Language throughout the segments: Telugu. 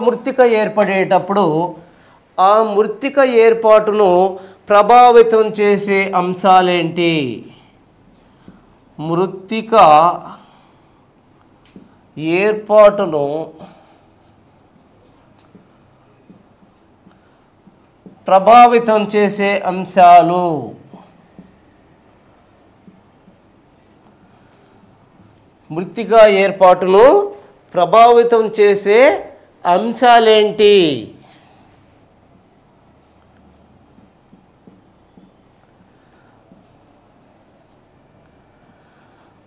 మృత్తిక ఏర్పడేటప్పుడు ఆ మృత్తిక ఏర్పాటును ప్రభావితం చేసే అంశాలేంటి? మృత్తిక ఏర్పాటును ప్రభావితం చేసే అంశాలు. మృత్తిక ఏర్పాటును ప్రభావితం చేసే అంశాలేంటి?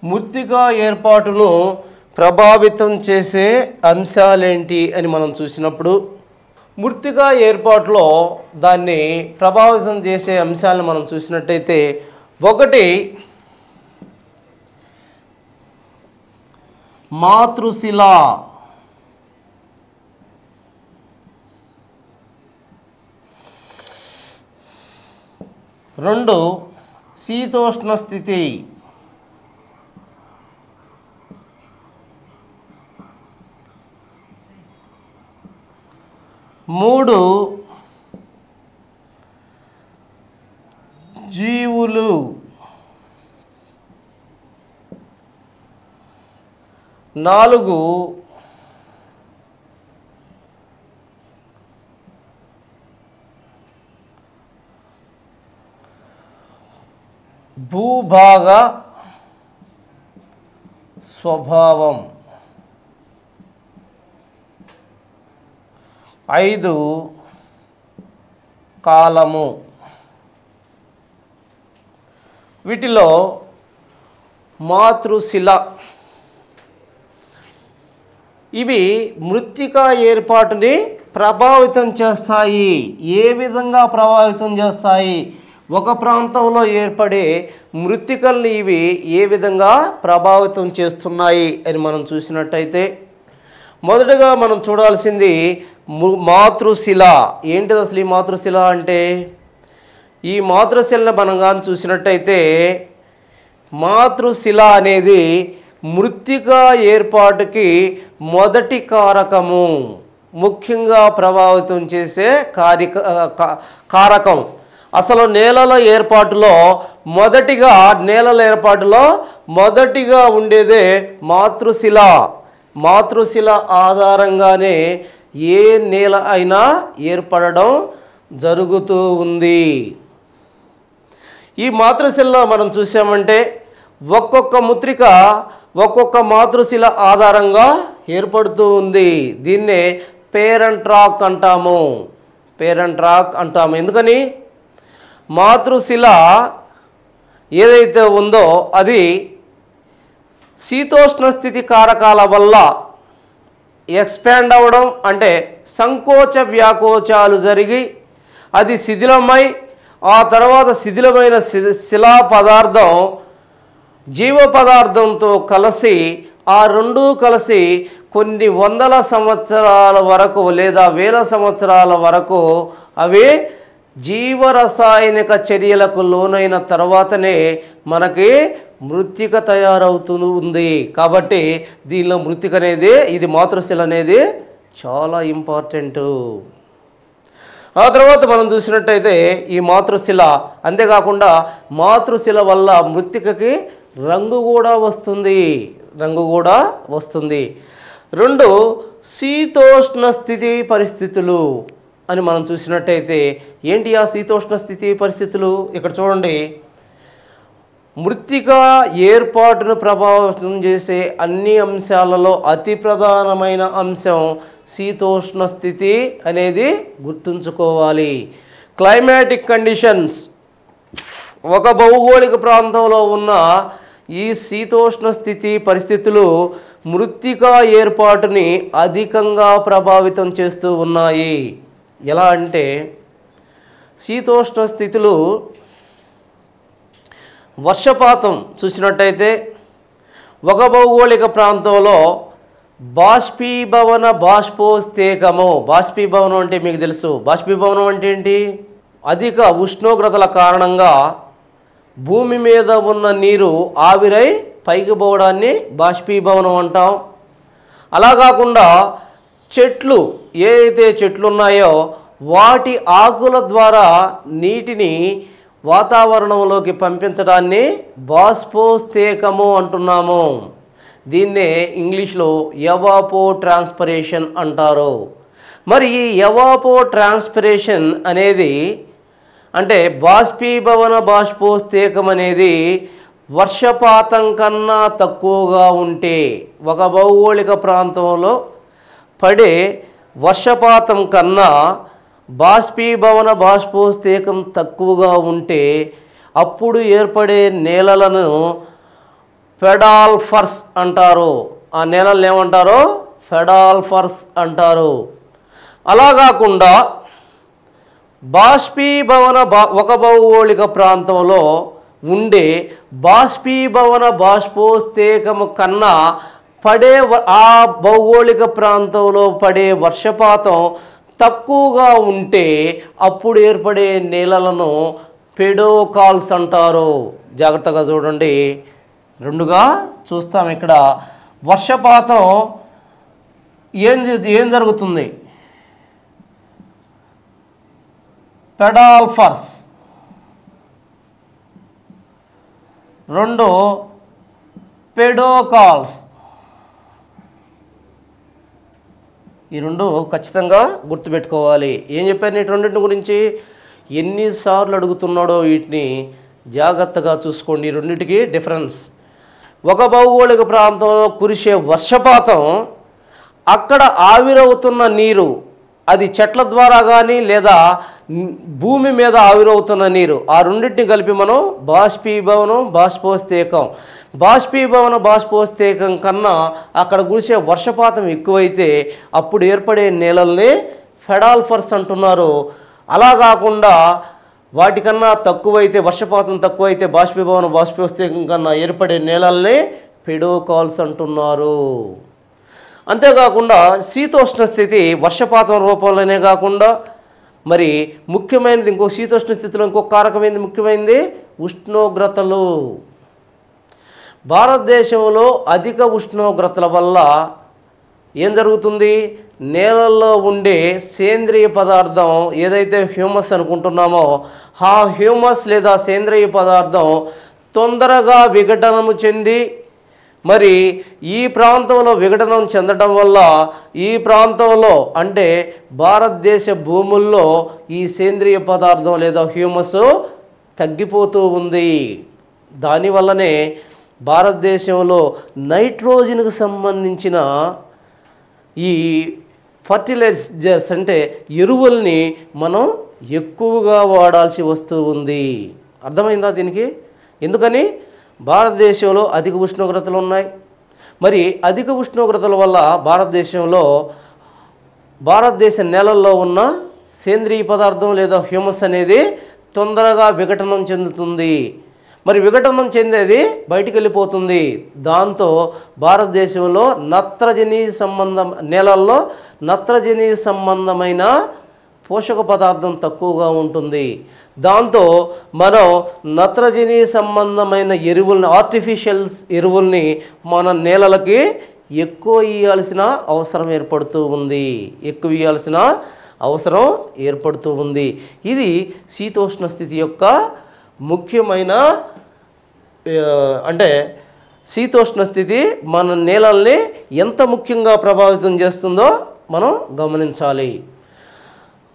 మృత్తిక ఏర్పాటును ప్రభావితం చేసే అంశాలేంటి అని మనం చూసినప్పుడు, మృత్తిక ఏర్పాటులో దాన్ని ప్రభావితం చేసే అంశాలను మనం చూసినట్టయితే, ఒకటి మాతృశిల, రెండు శీతోష్ణ స్థితి, మూడు జీవులు, నాలుగు భూభాగ స్వభావం, ఐదు కాలము. వీటిలో మాతృశిల ఇవి మృత్తిక ఏర్పాటుని ప్రభావితం చేస్తాయి. ఏ విధంగా ప్రభావితం చేస్తాయి? ఒక ప్రాంతంలో ఏర్పడే మృత్తికల్ని ఇవి ఏ విధంగా ప్రభావితం చేస్తున్నాయి అని మనం చూసినట్టయితే, మొదటగా మనం చూడాల్సింది మాతృశిల. ఏంటిది అసలు ఈ మాతృశిల అంటే? ఈ మాతృశిలను మనం కానీ చూసినట్టయితే, మాతృశిల అనేది మృత్తిక ఏర్పాటుకి మొదటి కారకము, ముఖ్యంగా ప్రభావితం చేసే కారకం. అసలు నేలల ఏర్పాటులో మొదటిగా ఉండేదే మాతృశిల. మాతృశిల ఆధారంగానే ఏ నేల అయినా ఏర్పడడం జరుగుతూ ఉంది. ఈ మాతృశిలలో మనం చూసామంటే ఒక్కొక్క మృత్తిక ఒక్కొక్క మాతృశిల ఆధారంగా ఏర్పడుతూ ఉంది. దీన్నే పేరెంట్ రాక్ అంటాము. ఎందుకని? మాతృశిల ఏదైతే ఉందో అది శీతోష్ణ స్థితి కారకాల వల్ల ఎక్స్పాండ్ అవ్వడం, అంటే సంకోచ వ్యాకోచాలు జరిగి అది శిథిలమై ఆ తర్వాత శిథిలమైన శిలా పదార్థం జీవ పదార్థంతో కలిసి ఆ రెండూ కలిసి కొన్ని వందల సంవత్సరాల వరకు లేదా వేల సంవత్సరాల వరకు అవి జీవరసాయనిక చర్యలకు లోనైన తర్వాతనే మనకి మృత్తిక తయారవుతూ ఉంది. కాబట్టి దీనిలో మృత్తిక అనేది, ఇది మాతృశిల అనేది చాలా ఇంపార్టెంట్. ఆ తర్వాత మనం చూసినట్టయితే ఈ మాతృశిల, అంతేకాకుండా మాతృశిల వల్ల మృత్తికకి రంగు కూడా వస్తుంది. రెండు శీతోష్ణ స్థితి పరిస్థితులు అని మనం చూసినట్టయితే, ఏంటి ఆ శీతోష్ణ స్థితి పరిస్థితులు? ఇక్కడ చూడండి, మృత్తిక ఏర్పాటును ప్రభావితం చేసే అన్ని అంశాలలో అతి ప్రధానమైన అంశం శీతోష్ణ స్థితి అనేది గుర్తుంచుకోవాలి. క్లైమాటిక్ కండిషన్స్, ఒక భౌగోళిక ప్రాంతంలో ఉన్న ఈ శీతోష్ణ స్థితి పరిస్థితులు మృత్తిక ఏర్పాటుని అధికంగా ప్రభావితం చేస్తూ ఉన్నాయి. ఎలా అంటే, శీతోష్ణ స్థితులు వర్షపాతం చూసినట్టయితే ఒక భౌగోళిక ప్రాంతంలో బాష్పీభవన బాష్పోస్తేకము. బాష్పీభవనం అంటే మీకు తెలుసు. బాష్పీభవనం అంటే ఏంటి? అధిక ఉష్ణోగ్రతల కారణంగా భూమి మీద ఉన్న నీరు ఆవిరై పైకి పోవడాన్ని బాష్పీభవనం అంటాం. అలా కాకుండా చెట్లు ఏదైతే చెట్లు ఉన్నాయో వాటి ఆకుల ద్వారా నీటిని వాతావరణంలోకి పంపించడాన్ని బాష్పోత్సేకము అంటున్నాము. దీన్నే ఇంగ్లీష్లో ఎవాపో ట్రాన్స్పిరేషన్ అంటారు. మరి ఈ ఎవాపో ట్రాన్స్పిరేషన్ అనేది అంటే బాష్పీభవన బాష్పోత్సేకం అనేది వర్షపాతం కన్నా తక్కువగా ఉంటే, ఒక భౌగోళిక ప్రాంతంలో పడే వర్షపాతం కన్నా బాష్పీభవన బాష్పోత్సేకం తక్కువగా ఉంటే అప్పుడు ఏర్పడే నేలలను ఫెడాల్ఫర్స్ అంటారు. ఆ నేలలను ఏమంటారో ఫెడాల్ఫర్స్ అంటారు. అలా కాకుండా బాష్పీభవన ఒక భౌగోళిక ప్రాంతంలో ఉండే బాష్పీభవన బాష్పోత్సేకము కన్నా పడే ఆ భౌగోళిక ప్రాంతంలో పడే వర్షపాతం తక్కువగా ఉంటే అప్పుడు ఏర్పడే నేలలను పెడోకాల్స్ అంటారు. జాగ్రత్తగా చూడండి, రెండుగా చూస్తాం. ఇక్కడ వర్షపాతం ఏం జరుగుతుంది? పెడాల్ఫర్స్, రెండు పెడోకాల్స్. ఈ రెండు ఖచ్చితంగా గుర్తుపెట్టుకోవాలి. ఏం చెప్పాను నేను రెండింటి గురించి? ఎన్నిసార్లు అడుగుతున్నాడో వీటిని జాగ్రత్తగా చూసుకోండి. రెండింటికి డిఫరెన్స్. ఒక భౌగోళిక ప్రాంతంలో కురిసే వర్షపాతం, అక్కడ ఆవిరవుతున్న నీరు, అది చెట్ల ద్వారా కానీ లేదా భూమి మీద ఆవిరవుతున్న నీరు, ఆ రెండింటిని కలిపి మనం బాష్పీభవనం బాష్పోత్సేకం. బాష్పీభవన బాష్పోత్సేకం కన్నా అక్కడ కురిసే వర్షపాతం ఎక్కువైతే అప్పుడు ఏర్పడే నేలల్ని ఫెడాల్ఫర్స్ అంటున్నారు. అలా కాకుండా వాటికన్నా తక్కువైతే, వర్షపాతం తక్కువైతే బాష్పీభవన బాష్పోత్సేకం కన్నా ఏర్పడే నేలల్ని పెడోకాల్స్ అంటున్నారు. అంతేకాకుండా శీతోష్ణ స్థితి వర్షపాతం రూపంలోనే కాకుండా మరి ముఖ్యమైనది ఇంకో శీతోష్ణ స్థితిలో ఇంకొక కారకమైనది ముఖ్యమైనది ఉష్ణోగ్రతలు. భారతదేశంలో అధిక ఉష్ణోగ్రతల వల్ల ఏం జరుగుతుంది? నేలల్లో ఉండే సేంద్రియ పదార్థం ఏదైతే హ్యూమస్ అనుకుంటున్నామో ఆ హ్యూమస్ లేదా సేంద్రియ పదార్థం తొందరగా విఘటనము చెంది మరి ఈ ప్రాంతంలో విఘటనం చెందడం వల్ల ఈ ప్రాంతంలో అంటే భారతదేశ భూముల్లో ఈ సేంద్రియ పదార్థం లేదా హ్యూమస్ తగ్గిపోతూ ఉంది. దానివల్లనే భారతదేశంలో నైట్రోజన్కు సంబంధించిన ఈ ఫర్టిలైజర్స్ అంటే ఎరువుల్ని మనం ఎక్కువగా వాడాల్సి వస్తూ ఉంది. అర్థమైందా దీనికి? ఎందుకని? భారతదేశంలో అధిక ఉష్ణోగ్రతలు ఉన్నాయి. మరి అధిక ఉష్ణోగ్రతల వల్ల భారతదేశ నేలల్లో ఉన్న సేంద్రియ పదార్థం లేదా హ్యూమస్ అనేది తొందరగా విఘటనం చెందుతుంది. మరి విఘటనం చెందేది బయటికి వెళ్ళిపోతుంది. దాంతో భారతదేశంలో నేలల్లో నత్రజని సంబంధమైన పోషక పదార్థం తక్కువగా ఉంటుంది. దాంతో మనం నత్రజని సంబంధమైన ఎరువుల్ని, ఆర్టిఫిషియల్ ఎరువుల్ని మన నేలలకి ఎక్కువ ఇవ్వాల్సిన అవసరం ఏర్పడుతూ ఉంది. ఇది శీతోష్ణ స్థితి యొక్క ముఖ్యమైన అంటే శీతోష్ణ స్థితి మన నేలల్ని ఎంత ముఖ్యంగా ప్రభావితం చేస్తుందో మనం గమనించాలి.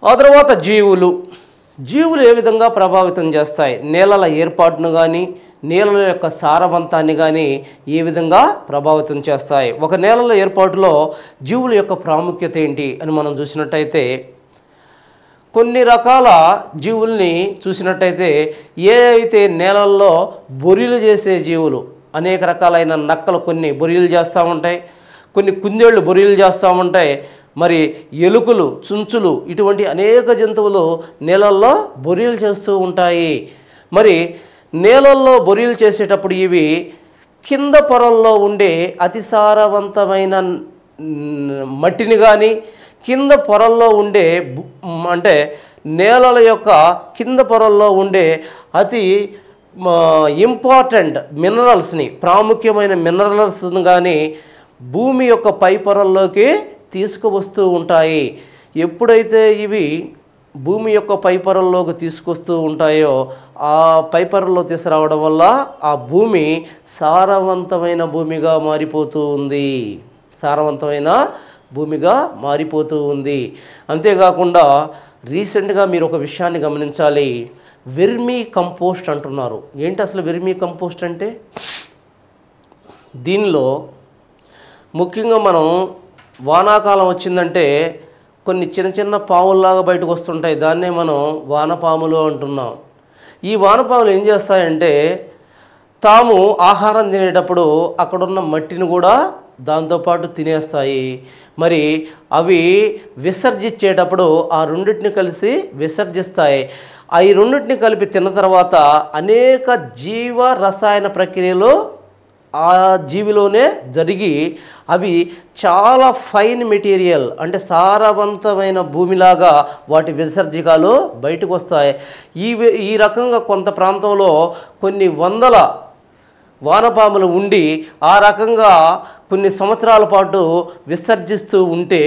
ఆ తర్వాత జీవులు ఏ విధంగా ప్రభావితం చేస్తాయి? నేలల ఏర్పాటును కానీ నేలల యొక్క సారవంతాన్ని కానీ ఏ విధంగా ప్రభావితం చేస్తాయి? ఒక నేలల ఏర్పాటులో జీవుల యొక్క ప్రాముఖ్యత ఏంటి అని మనం చూసినట్టయితే కొన్ని రకాల జీవుల్ని చూసినట్టయితే ఏ అయితే నేలల్లో బొరియలు చేసే జీవులు, అనేక రకాలైన నక్కలు కొన్ని బొరియలు చేస్తూ ఉంటాయి, కొన్ని కుందేళ్ళు బొరియలు చేస్తూ ఉంటాయి, మరి ఎలుకలు, చుంచులు ఇటువంటి అనేక జంతువులు నేలల్లో బొరియలు చేస్తూ ఉంటాయి. మరి నేలల్లో బొరియలు చేసేటప్పుడు ఇవి కింద పొరల్లో ఉండే అతిసారవంతమైన మట్టిని కానీ కింద పొరల్లో ఉండే అంటే నేలల యొక్క కింద పొరల్లో ఉండే అతి ఇంపార్టెంట్ మినరల్స్ని, ప్రాముఖ్యమైన మినరల్స్ని కానీ భూమి యొక్క పై పొరల్లోకి తీసుకువస్తూ ఉంటాయి. ఎప్పుడైతే ఇవి భూమి యొక్క పైపొరల్లోకి తీసుకొస్తూ ఉంటాయో ఆ పైపొరల్లో తీసుకురావడం వల్ల ఆ భూమి సారవంతమైన భూమిగా మారిపోతూ ఉంది. సారవంతమైన భూమిగా మారిపోతూ ఉంది. అంతేకాకుండా రీసెంట్గా మీరు ఒక విషయాన్ని గమనించాలి. వెర్మీ కంపోస్ట్ అంటున్నారు. ఏంటి అసలు వెర్మీ కంపోస్ట్ అంటే? దీనిలో ముఖ్యంగా మనం వానాకాలం వచ్చిందంటే కొన్ని చిన్న చిన్న పాముల్లాగా బయటకు వస్తుంటాయి. దాన్నే మనం వానపాములు అంటున్నాం. ఈ వానపాములు ఏం చేస్తాయంటే తాము ఆహారం తినేటప్పుడు అక్కడున్న మట్టిని కూడా దాంతోపాటు తినేస్తాయి. మరి అవి విసర్జించేటప్పుడు ఆ రెండింటిని కలిసి విసర్జిస్తాయి. ఈ రెండింటిని కలిపి తిన్న తర్వాత అనేక జీవ రసాయన ప్రక్రియలు ఆ జీవిలోనే జరిగి అవి చాలా ఫైన్ మెటీరియల్ అంటే సారవంతమైన భూమిలాగా వాటి విసర్జికాలు బయటకు వస్తాయి. ఈ రకంగా కొంత ప్రాంతంలో కొన్ని వందల వానపాములు ఉండి ఆ రకంగా కొన్ని సంవత్సరాల పాటు విసర్జిస్తూ ఉంటే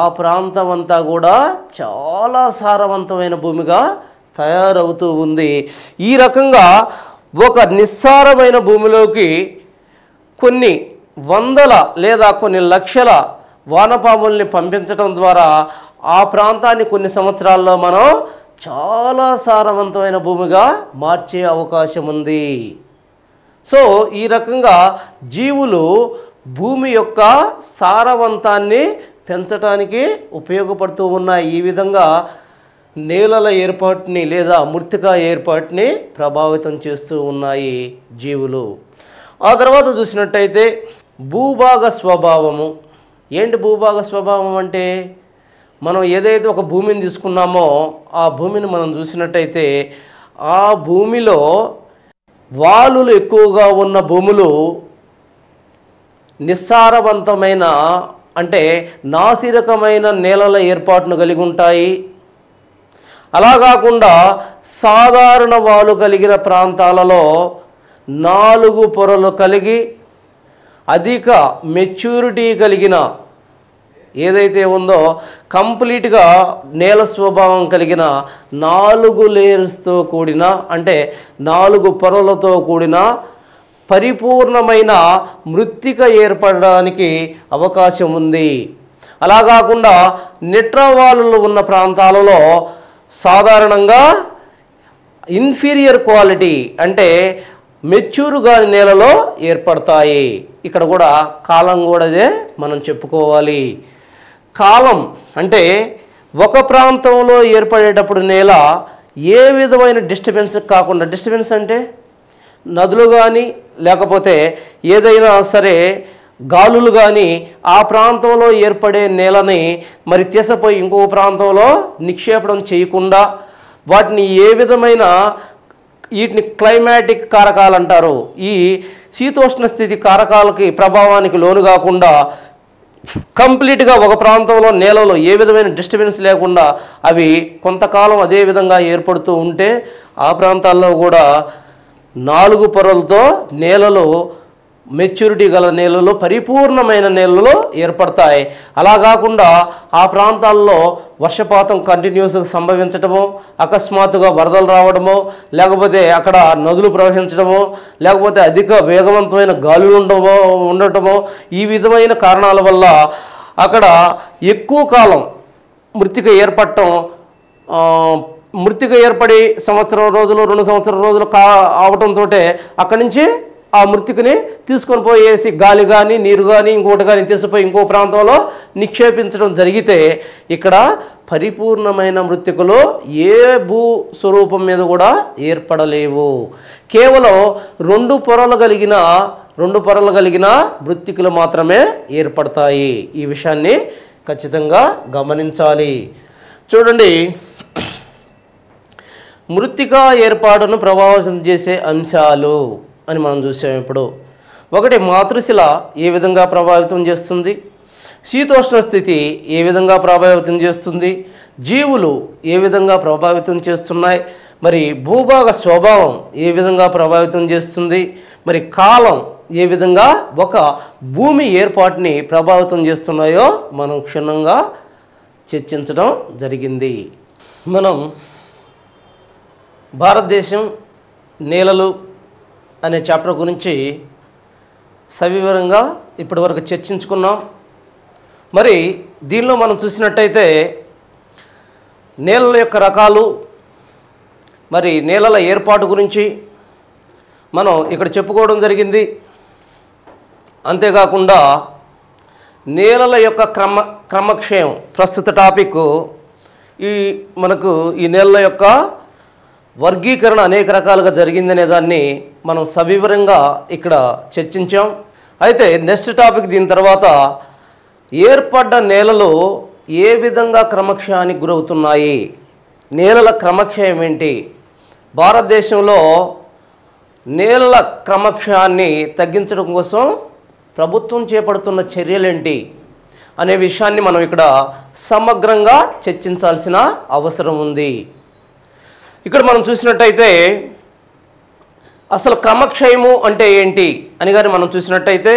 ఆ ప్రాంతం అంతా కూడా చాలా సారవంతమైన భూమిగా తయారవుతూ ఉంది. ఈ రకంగా ఒక నిస్సారమైన భూమిలోకి కొన్ని వందల లేదా కొన్ని లక్షల వానపాముల్ని పంపించడం ద్వారా ఆ ప్రాంతాన్ని కొన్ని సంవత్సరాల్లో మనం చాలా సారవంతమైన భూమిగా మార్చే అవకాశం ఉంది. సో ఈ రకంగా జీవులు భూమి యొక్క సారవంతాన్ని పెంచడానికి ఉపయోగపడుతూ ఉన్నాయి. ఈ విధంగా నేలల ఏర్పాటుని లేదా మృత్తికా ఏర్పాటుని ప్రభావితం చేస్తూ ఉన్నాయి జీవులు. ఆ తర్వాత చూసినట్టయితే భూభాగ స్వభావము. ఏంటి భూభాగ స్వభావం అంటే? మనం ఏదైతే ఒక భూమిని తీసుకున్నామో ఆ భూమిని మనం చూసినట్టయితే ఆ భూమిలో వాలులు ఎక్కువగా ఉన్న భూములు నిస్సారవంతమైన అంటే నాసిరకమైన నేలల ఏర్పాటును కలిగి ఉంటాయి. అలా కాకుండా సాధారణ వాలు కలిగిన ప్రాంతాలలో 4 పొరలు కలిగి అధిక మెచ్యూరిటీ కలిగిన ఏదైతే ఉందో కంప్లీట్గా నేల స్వభావం కలిగిన 4 లేయర్స్తో కూడిన అంటే 4 పొరలతో కూడిన పరిపూర్ణమైన మృత్తిక ఏర్పడడానికి అవకాశం ఉంది. అలా కాకుండా నిట్రవాలులు ఉన్న ప్రాంతాలలో సాధారణంగా ఇన్ఫీరియర్ క్వాలిటీ అంటే మెచ్యూరుగా నేలలో ఏర్పడతాయి. ఇక్కడ కూడా కాలం కూడా అదే మనం చెప్పుకోవాలి. కాలం అంటే ఒక ప్రాంతంలో ఏర్పడేటప్పుడు నేల ఏ విధమైన డిస్టర్బెన్స్ కాకుండా, డిస్టర్బెన్స్ అంటే నదులు కానీ లేకపోతే ఏదైనా సరే గాలులు కానీ ఆ ప్రాంతంలో ఏర్పడే నేలని మరి తీసపోయి ఇంకో ప్రాంతంలో నిక్షేపణం చేయకుండా వాటిని ఏ విధమైన వీటిని క్లైమాటిక్ కారకాలు అంటారు. ఈ శీతోష్ణ స్థితి కారకాలకి ప్రభావానికి లోను కాకుండా కంప్లీట్గా ఒక ప్రాంతంలో నేలలో ఏ విధమైన డిస్టర్బెన్స్ లేకుండా అవి కొంతకాలం అదే విధంగా ఏర్పడుతూ ఉంటే ఆ ప్రాంతాల్లో కూడా 4 పొరలతో నేలలు మెచ్యూరిటీ గల నేలలు పరిపూర్ణమైన నేలలు ఏర్పడతాయి. అలా కాకుండా ఆ ప్రాంతాల్లో వర్షపాతం కంటిన్యూస్గా సంభవించటము, అకస్మాత్తుగా వరదలు రావడము, లేకపోతే అక్కడ నదులు ప్రవహించడము, లేకపోతే అధిక వేగవంతమైన గాలులు ఉండటము ఈ విధమైన కారణాల వల్ల అక్కడ ఎక్కువ కాలం మృత్తిక ఏర్పడటం, మృత్తిక ఏర్పడి సంవత్సరం రోజులు 2 సంవత్సరాల రోజులు అవటంతో అక్కడి నుంచి ఆ మృత్తికని తీసుకొని పోయేసి గాలి కానీ నీరు కానీ ఇంకోటి కానీ తీసుకుపోయి ఇంకో ప్రాంతంలో నిక్షేపించడం జరిగితే ఇక్కడ పరిపూర్ణమైన మృత్తికలు ఏ భూ స్వరూపం మీద కూడా ఏర్పడలేవు. కేవలం 2 పొరలు కలిగిన మృత్తికలు మాత్రమే ఏర్పడతాయి. ఈ విషయాన్ని ఖచ్చితంగా గమనించాలి. చూడండి, మృత్తికా ఏర్పాటును ప్రభావితం చేసే అంశాలు అని మనం చూసాం. ఇప్పుడు ఒకటి, మాతృశిల ఏ విధంగా ప్రభావితం చేస్తుంది, శీతోష్ణ స్థితి ఏ విధంగా ప్రభావితం చేస్తుంది, జీవులు ఏ విధంగా ప్రభావితం చేస్తున్నాయి, మరి భూభాగ స్వభావం ఏ విధంగా ప్రభావితం చేస్తుంది, మరి కాలం ఏ విధంగా ఒక భూమి ఏర్పాటుని ప్రభావితం చేస్తున్నాయో మనం క్షుణ్ణంగా చర్చించడం జరిగింది. మనం భారతదేశం నేలలు అనే చాప్టర్ గురించి సవివరంగా ఇప్పటివరకు చర్చించుకున్నాం. మరి దీనిలో మనం చూసినట్టయితే నేలల యొక్క రకాలు, మరి నేలల ఏర్పాటు గురించి మనం ఇక్కడ చెప్పుకోవడం జరిగింది. అంతేకాకుండా నేలల యొక్క క్రమక్షయం ప్రస్తుత టాపిక్. మనకు ఈ నేలల యొక్క వర్గీకరణ అనేక రకాలుగా జరిగిందనే దాన్ని మనం సవివరంగా ఇక్కడ చర్చించాం. అయితే నెక్స్ట్ టాపిక్ దీని తర్వాత ఏర్పడ్డ నేలలు ఏ విధంగా క్రమక్షయానికి గురవుతున్నాయి, నేలల క్రమక్షయం ఏంటి, భారతదేశంలో నేలల క్రమక్షయాన్ని తగ్గించడం కోసం ప్రభుత్వం చేపడుతున్న చర్యలేంటి అనే విషయాన్ని మనం ఇక్కడ సమగ్రంగా చర్చించాల్సిన అవసరం ఉంది. ఇక్కడ మనం చూసినట్టయితే అసలు క్రమక్షయము అంటే ఏంటి అని కానీ మనం చూసినట్టయితే,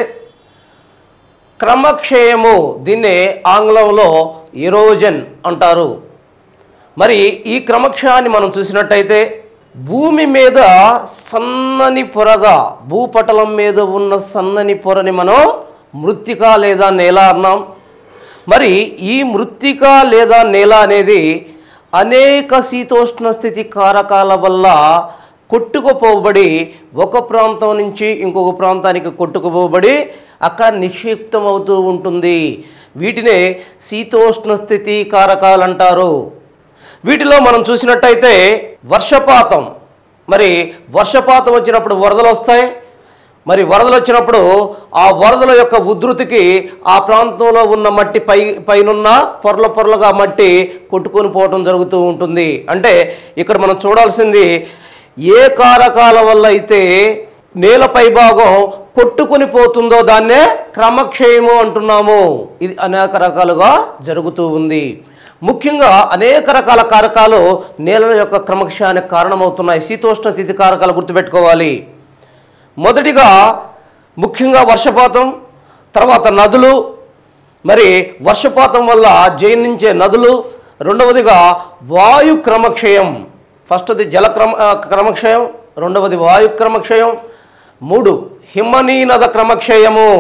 క్రమక్షయము దీన్నే ఆంగ్లంలో ఎరోజన్ అంటారు. మరి ఈ క్రమక్షయాన్ని మనం చూసినట్టయితే భూమి మీద సన్నని పొరగా, భూపటలం మీద ఉన్న సన్నని పొరని మనం మృత్తిక లేదా నేల అన్నాం. మరి ఈ మృత్తిక లేదా నేల అనేది అనేక శీతోష్ణ స్థితి కారకాల వల్ల కొట్టుకుపోబడి ఒక ప్రాంతం నుంచి ఇంకొక ప్రాంతానికి కొట్టుకుపోబడి అక్కడ నిక్షిప్తం అవుతూ ఉంటుంది. వీటినే శీతోష్ణ స్థితి కారకాలు అంటారు. వీటిలో మనం చూసినట్టయితే వర్షపాతం, మరి వర్షపాతం వచ్చినప్పుడు వరదలు వస్తాయి. మరి వరదలు వచ్చినప్పుడు ఆ వరదల యొక్క ఉధృతికి ఆ ప్రాంతంలో ఉన్న మట్టి పైనున్న పొరలుగా మట్టి కొట్టుకొని పోవటం జరుగుతూ ఉంటుంది. అంటే ఇక్కడ మనం చూడాల్సింది ఏ కారకాల వల్ల అయితే నేల పైభాగం కొట్టుకొని పోతుందో దాన్నే క్రమక్షయము అంటున్నాము. ఇది అనేక రకాలుగా జరుగుతూ ఉంది. ముఖ్యంగా అనేక రకాల కారకాలు నేలల యొక్క క్రమక్షయానికి కారణమవుతున్నాయి. శీతోష్ణ స్థితి కారకాలు గుర్తుపెట్టుకోవాలి. మొదటిగా ముఖ్యంగా వర్షపాతం, తర్వాత నదులు, మరి వర్షపాతం వల్ల జైనించే నదులు, రెండవదిగా వాయు క్రమక్షయం. ఫస్ట్ది జల క్రమక్షయం, రెండవది వాయు క్రమక్షయం, 3 హిమనీనద క్రమక్షయము,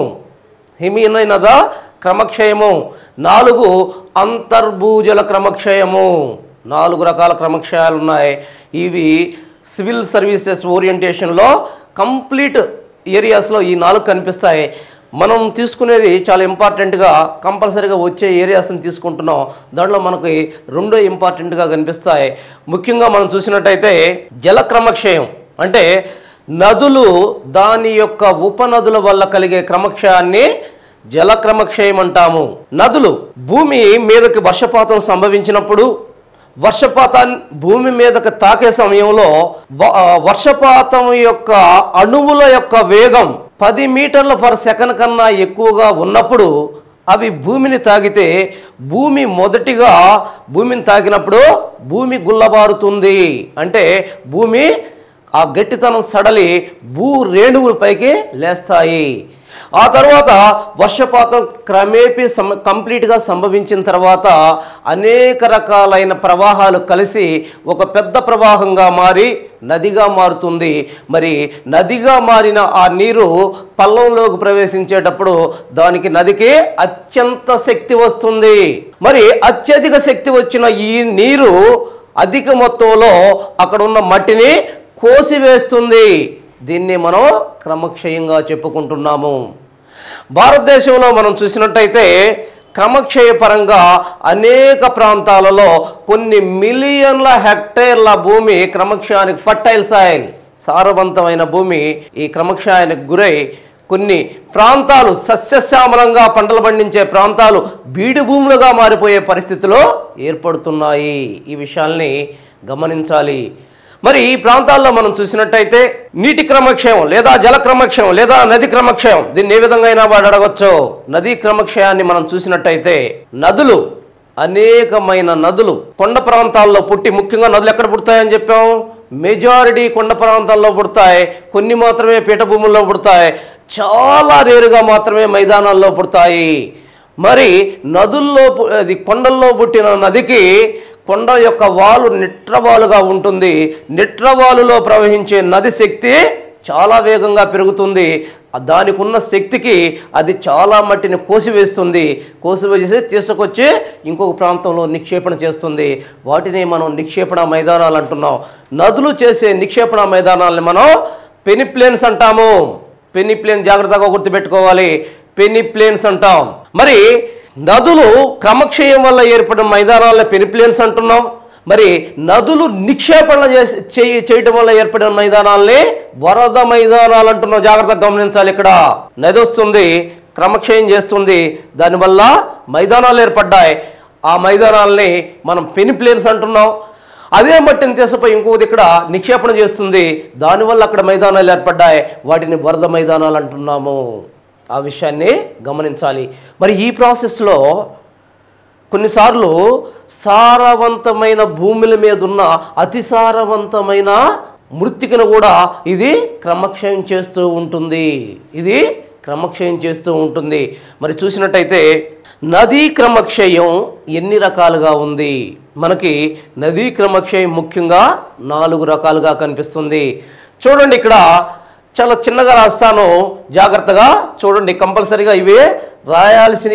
హిమనీనద క్రమక్షయము, 4 అంతర్భూజల క్రమక్షయము. 4 రకాల క్రమక్షయాలు ఉన్నాయి. ఇవి సివిల్ సర్వీసెస్ ఓరియంటేషన్లో కంప్లీట్ ఏరియాస్లో ఈ 4 కనిపిస్తాయి. మనం తీసుకునేది చాలా ఇంపార్టెంట్గా కంపల్సరీగా వచ్చే ఏరియాస్ని తీసుకుంటున్నాం. దాంట్లో మనకి 2 ఇంపార్టెంట్గా కనిపిస్తాయి. ముఖ్యంగా మనం చూసినట్టయితే జల క్రమక్షయం అంటే నదులు దాని యొక్క ఉపనదుల వల్ల కలిగే క్రమక్షయాన్ని జల క్రమక్షయం అంటాము. నదులు భూమి మీదకి వర్షపాతం సంభవించినప్పుడు, వర్షపాతాన్ని భూమి మీదకి తాకే సమయంలో వర్షపాతం యొక్క అణువుల యొక్క వేగం 10 మీటర్ల పర్ సెకండ్ కన్నా ఎక్కువగా ఉన్నప్పుడు అవి భూమిని తాకితే మొదటిగా భూమిని తాకినప్పుడు భూమి గుల్లబారుతుంది. అంటే భూమి ఆ గట్టితనం సడలి భూ రేణువుల పైకి లేస్తాయి. ఆ తర్వాత వర్షపాతం క్రమేపీ కంప్లీట్గా సంభవించిన తర్వాత అనేక రకాలైన ప్రవాహాలు కలిసి ఒక పెద్ద ప్రవాహంగా మారి నదిగా మారుతుంది. మరి నదిగా మారిన ఆ నీరు పల్లంలోకి ప్రవేశించేటప్పుడు నదికి అత్యంత శక్తి వస్తుంది. మరి అత్యధిక శక్తి వచ్చిన ఈ నీరు అధిక మొత్తంలో అక్కడ ఉన్న మట్టిని కోసివేస్తుంది. దీన్ని మనం క్రమక్షయంగా చెప్పుకుంటున్నాము. భారతదేశంలో మనం చూసినట్టయితే క్రమక్షయ పరంగా అనేక ప్రాంతాలలో కొన్ని మిలియన్ల హెక్టేర్ల భూమి క్రమక్షయానికి ఫర్టైల్ సాయిల్, సారవంతమైన భూమి ఈ క్రమక్షయానికి గురై కొన్ని ప్రాంతాలు సస్యశ్యామలంగా పంటలు పండించే ప్రాంతాలు బీడు భూములుగా మారిపోయే పరిస్థితులు ఏర్పడుతున్నాయి. ఈ విషయాల్ని గమనించాలి. మరి ఈ ప్రాంతాల్లో మనం చూసినట్టయితే నీటి క్రమక్షయం లేదా జల క్రమక్షయం లేదా నది క్రమక్షయం, దీన్ని ఏ విధంగా అయినా వాడు అడగచ్చు. నదీ క్రమక్షయాన్ని మనం చూసినట్టయితే నదులు, అనేకమైన నదులు కొండ ప్రాంతాల్లో పుట్టి, ముఖ్యంగా నదులు ఎక్కడ పుడతాయని చెప్పాం, మెజారిటీ కొండ ప్రాంతాల్లో పుడతాయి, కొన్ని మాత్రమే పీఠభూముల్లో పుడతాయి. చాలా రేరుగా మాత్రమే మైదానాల్లో పుడతాయి. మరి నదుల్లో అది కొండల్లో పుట్టిన నదికి కొండ యొక్క వాలు నిట్రవాలుగా ఉంటుంది. నిట్రవాలులో ప్రవహించే నది శక్తి చాలా వేగంగా పెరుగుతుంది. దానికి ఉన్న శక్తికి అది చాలా మట్టిని కోసివేస్తుంది. కోసివేసి తీసుకొచ్చి ఇంకొక ప్రాంతంలో నిక్షేపణ చేస్తుంది. వాటిని మనం నిక్షేపణ మైదానాలు అంటున్నాం. నదులు చేసే నిక్షేపణ మైదానాలని మనం పెనిప్లేన్స్ అంటాము. పెనిప్లేన్ జాగ్రత్తగా గుర్తుపెట్టుకోవాలి. పెనిప్లేన్స్ అంటాం. మరి నదులు క్రమక్షయం వల్ల ఏర్పడిన మైదానాలను పెనిప్లేన్స్ అంటున్నాం. మరి నదులు నిక్షేపణ చేయటం వల్ల ఏర్పడిన మైదానాలని వరద మైదానాలు అంటున్నాం. జాగ్రత్తగా గమనించాలి. ఇక్కడ నది వస్తుంది, క్రమక్షయం చేస్తుంది, దానివల్ల మైదానాలు ఏర్పడ్డాయి. ఆ మైదానాలని మనం పెనిప్లేన్స్ అంటున్నాం. అదే మట్టిని తీసుకుపోయి ఇంకొకటి ఇక్కడ నిక్షేపణ చేస్తుంది, దానివల్ల అక్కడ మైదానాలు ఏర్పడ్డాయి. వాటిని వరద మైదానాలు అంటున్నాము. ఆ విషయాన్ని గమనించాలి. మరి ఈ ప్రాసెస్లో కొన్నిసార్లు సారవంతమైన భూముల మీద ఉన్న అతి సారవంతమైన మృత్తికను కూడా ఇది క్రమక్షయం చేస్తూ ఉంటుంది. ఇది క్రమక్షయం చేస్తూ ఉంటుంది. మరి చూసినట్టయితే నదీ క్రమక్షయం ఎన్ని రకాలుగా ఉంది? మనకి నదీ క్రమక్షయం ముఖ్యంగా 4 రకాలుగా కనిపిస్తుంది. చూడండి, ఇక్కడ చాలా చిన్నగా రాస్తాను, జాగ్రత్తగా చూడండి. కంపల్సరీగా ఇవే రాయాల్సిన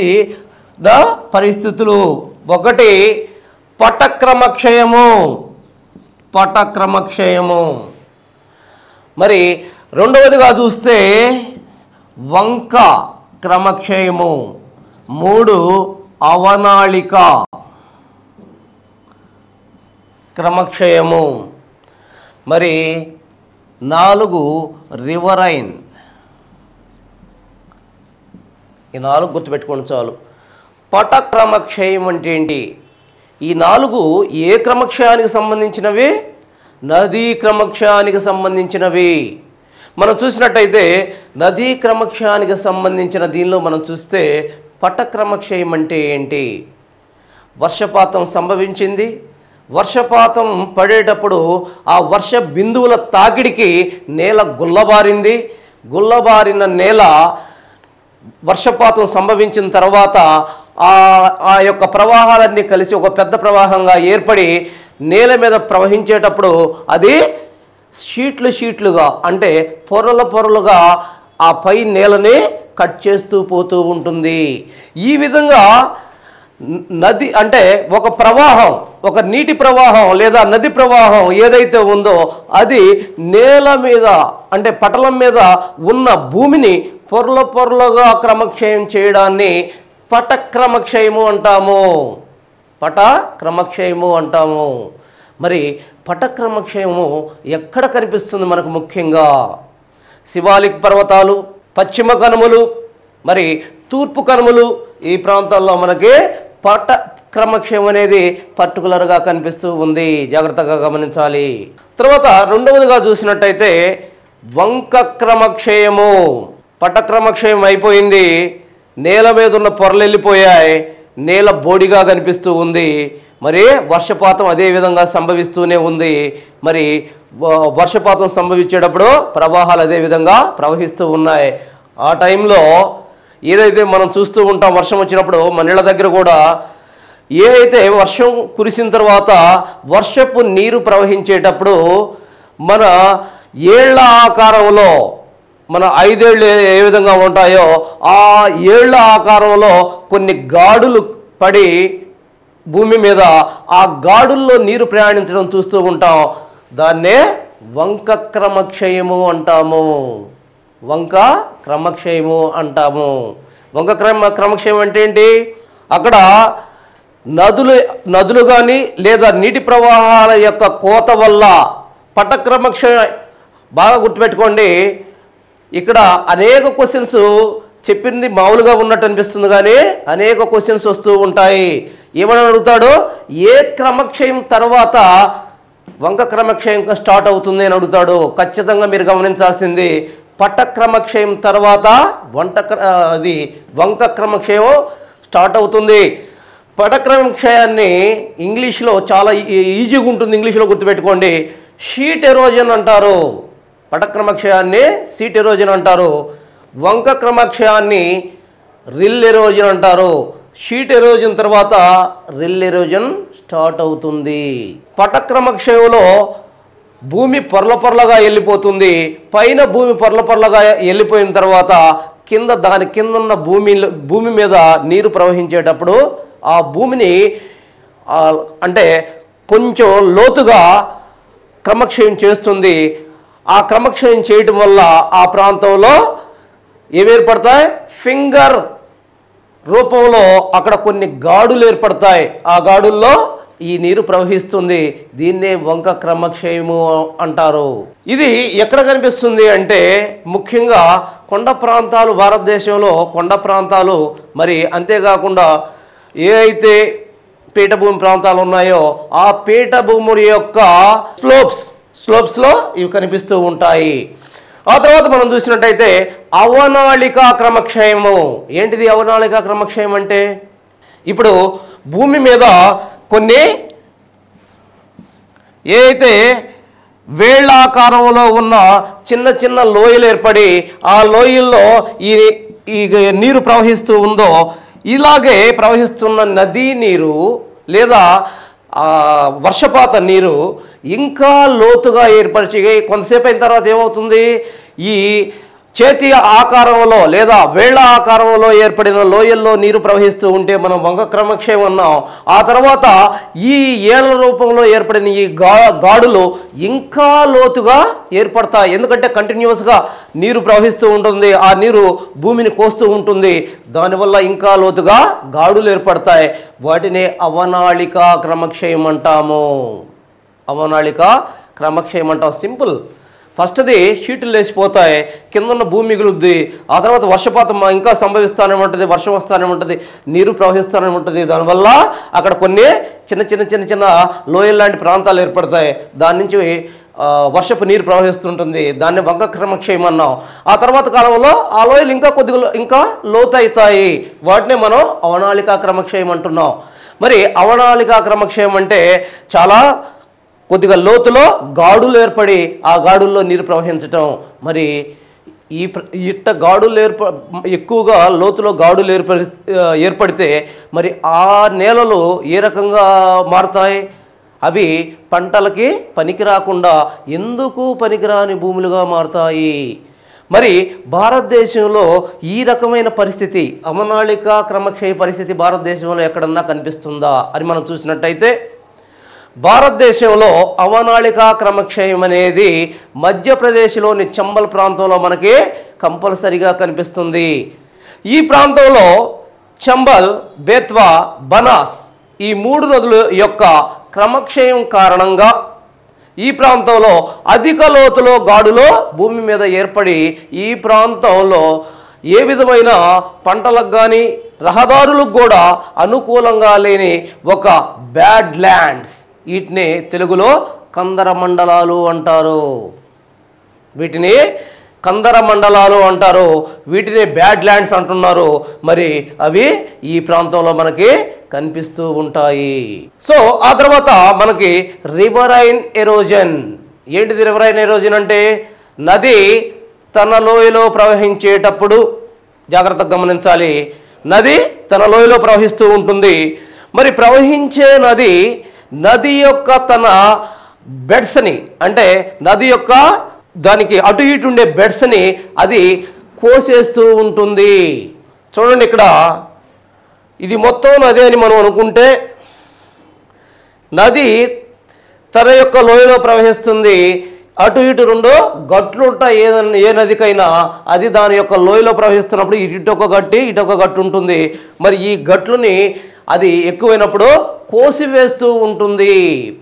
పరిస్థితులు. 1 పటక్రమక్షయము. పటక్రమక్షయము. మరి 2వదిగా చూస్తే వంక క్రమక్షయము. 3 అవనాళిక క్రమక్షయము. మరి 4 రివరైన్. ఈ 4 గుర్తుపెట్టుకోండి చాలు. పటక్రమక్షయం అంటే ఏంటి? ఈ 4 ఏ క్రమక్షయానికి సంబంధించినవి? నదీ క్రమక్షయానికి సంబంధించినవి. మనం చూసినట్టయితే నదీ క్రమక్షయానికి సంబంధించిన దీనిలో మనం చూస్తే పటక్రమక్షయం అంటే ఏంటి? వర్షపాతం సంభవించింది, వర్షపాతం పడేటప్పుడు ఆ వర్ష బిందువుల తాకిడికి నేల గుల్లబారింది. గుల్లబారిన నేల వర్షపాతం సంభవించిన తర్వాత ఆ యొక్క ప్రవాహాలన్నీ కలిసి ఒక పెద్ద ప్రవాహంగా ఏర్పడి నేల మీద ప్రవహించేటప్పుడు అది షీట్లు షీట్లుగా, అంటే పొరల పొరలుగా ఆ పై నేలని కట్ చేస్తూ పోతూ ఉంటుంది. ఈ విధంగా నది అంటే ఒక ప్రవాహం, ఒక నీటి ప్రవాహం లేదా నది ప్రవాహం ఏదైతే ఉందో అది నేల మీద అంటే పటలం మీద ఉన్న భూమిని పొరల పొరలుగా క్రమక్షయం చేయడాన్ని పటక్రమక్షయము అంటాము. పటక్రమక్షయము అంటాము. మరి పటక్రమక్షయము ఎక్కడ కనిపిస్తుంది మనకు? ముఖ్యంగా శివాలిక్ పర్వతాలు, పశ్చిమ కనుమలు, మరి తూర్పు కనుమలు, ఈ ప్రాంతాల్లో మనకి పటక్రమక్షయం అనేది పర్టికులర్గా కనిపిస్తూ ఉంది. జాగ్రత్తగా గమనించాలి. తర్వాత 2వదిగా చూసినట్టయితే వంక క్రమక్షయము. పటక్రమక్షయం అయిపోయింది, నేల మీద ఉన్న పొరలు వెళ్ళిపోయాయి, నేల బోడిగా కనిపిస్తూ ఉంది. మరి వర్షపాతం అదే విధంగా సంభవిస్తూనే ఉంది. మరి వర్షపాతం సంభవించేటప్పుడు ప్రవాహాలు అదే విధంగా ప్రవహిస్తూ ఉన్నాయి. ఆ టైంలో ఏదైతే మనం చూస్తూ ఉంటాం, వర్షం వచ్చినప్పుడు మన ఇళ్ళ దగ్గర కూడా ఏదైతే వర్షం కురిసిన తర్వాత వర్షపు నీరు ప్రవహించేటప్పుడు మన ఏళ్ల ఆకారంలో, మన 5 ఏళ్ళు ఏ విధంగా ఉంటాయో ఆ ఏళ్ల ఆకారంలో కొన్ని గాడులు పడి భూమి మీద ఆ గాడుల్లో నీరు ప్రయాణించడం చూస్తూ ఉంటాం. దాన్నే వంక క్రమక్షయము అంటాము. వంక క్రమక్షయము అంటాము. వంక క్రమక్షయం అంటే ఏంటి? అక్కడ నదులు కానీ లేదా నీటి ప్రవాహాల యొక్క కోత వల్ల పటక్రమక్షయం. బాగా గుర్తుపెట్టుకోండి, ఇక్కడ అనేక క్వశ్చన్స్ చెప్పింది మామూలుగా ఉన్నట్టు అనిపిస్తుంది, కానీ అనేక క్వశ్చన్స్ వస్తూ ఉంటాయి. ఏమని అడుగుతాడు? ఏ క్రమక్షయం తర్వాత వంక క్రమక్షయం స్టార్ట్ అవుతుంది అని అడుగుతాడు. ఖచ్చితంగా మీరు గమనించాల్సింది పటక్రమక్షయం తర్వాత వంక క్రమక్షయం స్టార్ట్ అవుతుంది. పటక్రమక్షయాన్ని ఇంగ్లీష్లో చాలా ఈజీగా ఉంటుంది, ఇంగ్లీష్లో గుర్తుపెట్టుకోండి, షీట్ ఎరోజన్ అంటారు. పటక్రమక్షయాన్ని షీట్ ఎరోజన్ అంటారు. వంక క్రమక్షయాన్ని రిల్ ఎరోజన్ అంటారు. షీట్ ఎరోజన్ తర్వాత రిల్ ఎరోజన్ స్టార్ట్ అవుతుంది. పటక్రమక్షయంలో భూమి పొరలగా వెళ్ళిపోతుంది. పైన భూమి పొరలగా వెళ్ళిపోయిన తర్వాత దాని కింద ఉన్న భూమి మీద నీరు ప్రవహించేటప్పుడు ఆ భూమిని అంటే కొంచెం లోతుగా క్రమక్షయం చేస్తుంది. ఆ క్రమక్షయం చేయటం వల్ల ఆ ప్రాంతంలో ఏవి ఏర్పడతాయి? ఫింగర్ రూపంలో అక్కడ కొన్ని గాడులు ఏర్పడతాయి. ఆ గాడుల్లో ఈ నీరు ప్రవహిస్తుంది. దీన్నే వంక క్రమక్షయము అంటారు. ఇది ఎక్కడ కనిపిస్తుంది అంటే ముఖ్యంగా కొండ ప్రాంతాలు, భారతదేశంలో కొండ ప్రాంతాలు, మరి అంతేకాకుండా ఏ అయితే పీఠభూమి ప్రాంతాలు ఉన్నాయో ఆ పీఠభూముల యొక్క స్లోప్స్లో ఇవి కనిపిస్తూ ఉంటాయి. ఆ తర్వాత మనం చూసినట్టయితే అవనాళికా క్రమక్షయము. ఏంటిది అవనాళికా క్రమక్షయం అంటే? ఇప్పుడు భూమి మీద కొన్ని ఏదైతే వేళ్ళాకారంలో ఉన్న చిన్న చిన్న లోయలు ఏర్పడి ఆ లోయల్లో ఈ నీరు ప్రవహిస్తూ ఉందో, ఇలాగే ప్రవహిస్తున్న నదీ నీరు లేదా వర్షపాత నీరు ఇంకా లోతుగా ఏర్పరిచి కొంతసేపు అయిన తర్వాత ఏమవుతుంది? ఈ చేతి ఆకారంలో లేదా వేళ్ల ఆకారంలో ఏర్పడిన లోయల్లో నీరు ప్రవహిస్తూ ఉంటే మనం వంక క్రమక్షయం అన్నాం. ఆ తర్వాత ఈ ఏళ్ల రూపంలో ఏర్పడిన ఈ గాడులు ఇంకా లోతుగా ఏర్పడతాయి. ఎందుకంటే కంటిన్యూస్గా నీరు ప్రవహిస్తూ ఉంటుంది. ఆ నీరు భూమిని కోస్తూ ఉంటుంది. దానివల్ల ఇంకా లోతుగా గాడులు ఏర్పడతాయి. వాటిని అవనాళికా క్రమక్షయం అంటాము. అవనాళికా క్రమక్షయం అంటాం. సింపుల్. ఫస్ట్ది షీట్లు లేచిపోతాయి, కింద ఉన్న భూమి మిగులుద్ది. ఆ తర్వాత వర్షపాతం ఇంకా సంభవిస్తానే ఉంటుంది, వర్షం వస్తానే ఉంటుంది, నీరు ప్రవహిస్తానే ఉంటుంది. దానివల్ల అక్కడ కొన్ని చిన్న లోయల్ లాంటి ప్రాంతాలు ఏర్పడతాయి. దాని నుంచి వర్షపు నీరు ప్రవహిస్తుంటుంది. దాన్ని వంక క్రమక్షయం అన్నాం. ఆ తర్వాత కాలంలో ఆ లోయలు ఇంకా లోతు అవుతాయి. వాటినే మనం అవనాళికా క్రమక్షయం అంటున్నాం. మరి అవనాళికా క్రమక్షయం అంటే చాలా కొద్దిగా లోతులో గాడులు ఏర్పడి ఆ గాడుల్లో నీరు ప్రవహించటం. మరి ఇట్ట గాడులు ఎక్కువగా లోతులో గాడులు ఏర్పడితే మరి ఆ నేలలు ఏ రకంగా మారుతాయి? అవి పంటలకి పనికి రాకుండా ఎందుకు పనికిరాని భూములుగా మారుతాయి. మరి భారతదేశంలో ఈ రకమైన పరిస్థితి, అవనాళికా క్రమక్షయ పరిస్థితి భారతదేశంలో ఎక్కడన్నా కనిపిస్తుందా అని మనం చూసినట్టయితే భారతదేశంలో అవనాళికా క్రమక్షయం అనేది మధ్యప్రదేశ్లోని చంబల్ ప్రాంతంలో మనకి కంపల్సరిగా కనిపిస్తుంది. ఈ ప్రాంతంలో చంబల్, బేత్వా, బనాస్ ఈ 3 నదుల యొక్క క్రమక్షయం కారణంగా ఈ ప్రాంతంలో అధిక లోతులో గాడులో భూమి మీద ఏర్పడి ఈ ప్రాంతంలో ఏ విధమైన పంటలకు కానీ రహదారులకు కూడా అనుకూలంగా లేని ఒక బ్యాడ్ ల్యాండ్స్, వీటిని తెలుగులో కందర మండలాలు అంటారు. వీటిని కందర మండలాలు అంటారు. వీటిని బ్యాడ్ ల్యాండ్స్ అంటున్నారు. మరి అవి ఈ ప్రాంతంలో మనకి కనిపిస్తూ ఉంటాయి. సో ఆ తర్వాత మనకి రివరైన్ ఎరోజన్. ఏంటిది రివరైన్ ఎరోజన్ అంటే? నది తన లోయలో ప్రవహించేటప్పుడు జాగ్రత్తగా గమనించాలి. నది తన లోయలో ప్రవహిస్తూ ఉంటుంది. మరి ప్రవహించే నది యొక్క తన బెడ్స్ని, అంటే నది యొక్క దానికి అటు ఇటు ఉండే బెడ్స్ని అది కోసేస్తూ ఉంటుంది. చూడండి, ఇక్కడ ఇది మొత్తం నది అని మనం అనుకుంటే నది తన యొక్క లోయలో ప్రవహిస్తుంది. అటు ఇటు 2 గట్లు ఉంటాయి. ఏ నదికైనా అది దాని యొక్క లోయలో ప్రవహిస్తున్నప్పుడు ఇటొక గట్టి ఇటొక గట్టు ఉంటుంది. మరి ఈ గట్లుని అది ఎక్కువైనప్పుడు కోసివేస్తూ ఉంటుంది.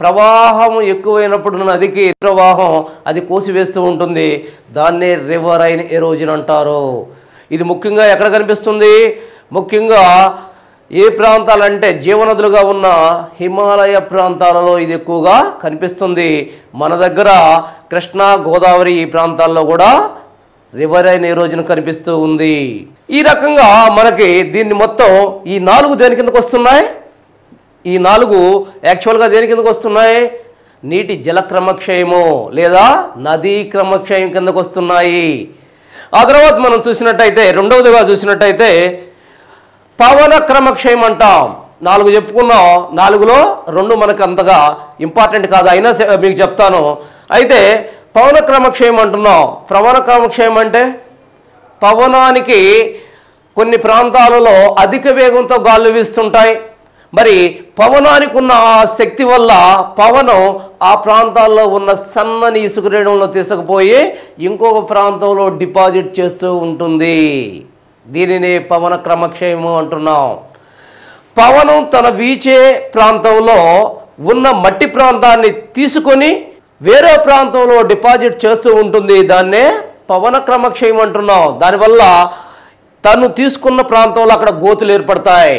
ప్రవాహం ఎక్కువైనప్పుడు నదికి ప్రవాహం అది కోసివేస్తూ ఉంటుంది. దాన్నే రివరైన్ ఎరోజన్ అంటారు. ఇది ముఖ్యంగా ఎక్కడ కనిపిస్తుంది? ముఖ్యంగా ఏ ప్రాంతాలంటే జీవనదులుగా ఉన్న హిమాలయ ప్రాంతాలలో ఇది ఎక్కువగా కనిపిస్తుంది. మన దగ్గర కృష్ణా, గోదావరి ఈ ప్రాంతాల్లో కూడా రివరైన్ ఎరోజన్ కనిపిస్తూ ఉంది. ఈ రకంగా మనకి దీన్ని మొత్తం ఈ 4 దేని కిందకు వస్తున్నాయి? ఈ 4 యాక్చువల్గా దేని కిందకు వస్తున్నాయి? నీటి జల క్రమక్షయము లేదా నదీ క్రమక్షయం కిందకు వస్తున్నాయి. ఆ తర్వాత మనం చూసినట్టయితే రెండవదిగా చూసినట్టయితే పవన క్రమక్షయం అంటాం. 4 చెప్పుకున్నాం, 4లో 2 మనకు అంతగా ఇంపార్టెంట్ కాదు, అయినా మీకు చెప్తాను. అయితే పవన క్రమక్షయం అంటున్నాం. పవన క్రమక్షయం అంటే పవనానికి కొన్ని ప్రాంతాలలో అధిక వేగంతో గాలులు వీస్తుంటాయి. మరి పవనానికి ఉన్న ఆ శక్తి వల్ల పవనం ఆ ప్రాంతాల్లో ఉన్న సన్నని ఇసుక రేణువులను తీసుకుపోయి ఇంకొక ప్రాంతంలో డిపాజిట్ చేస్తూ ఉంటుంది. దీనిని పవన క్రమక్షయము అంటున్నాం. పవనం తన వీచే ప్రాంతంలో ఉన్న మట్టి ప్రాంతాన్ని తీసుకొని వేరే ప్రాంతంలో డిపాజిట్ చేస్తూ ఉంటుంది. దాన్నే పవన క్రమక్షయం అంటున్నాం. దానివల్ల తను తీసుకున్న ప్రాంతంలో అక్కడ గోతులు ఏర్పడతాయి.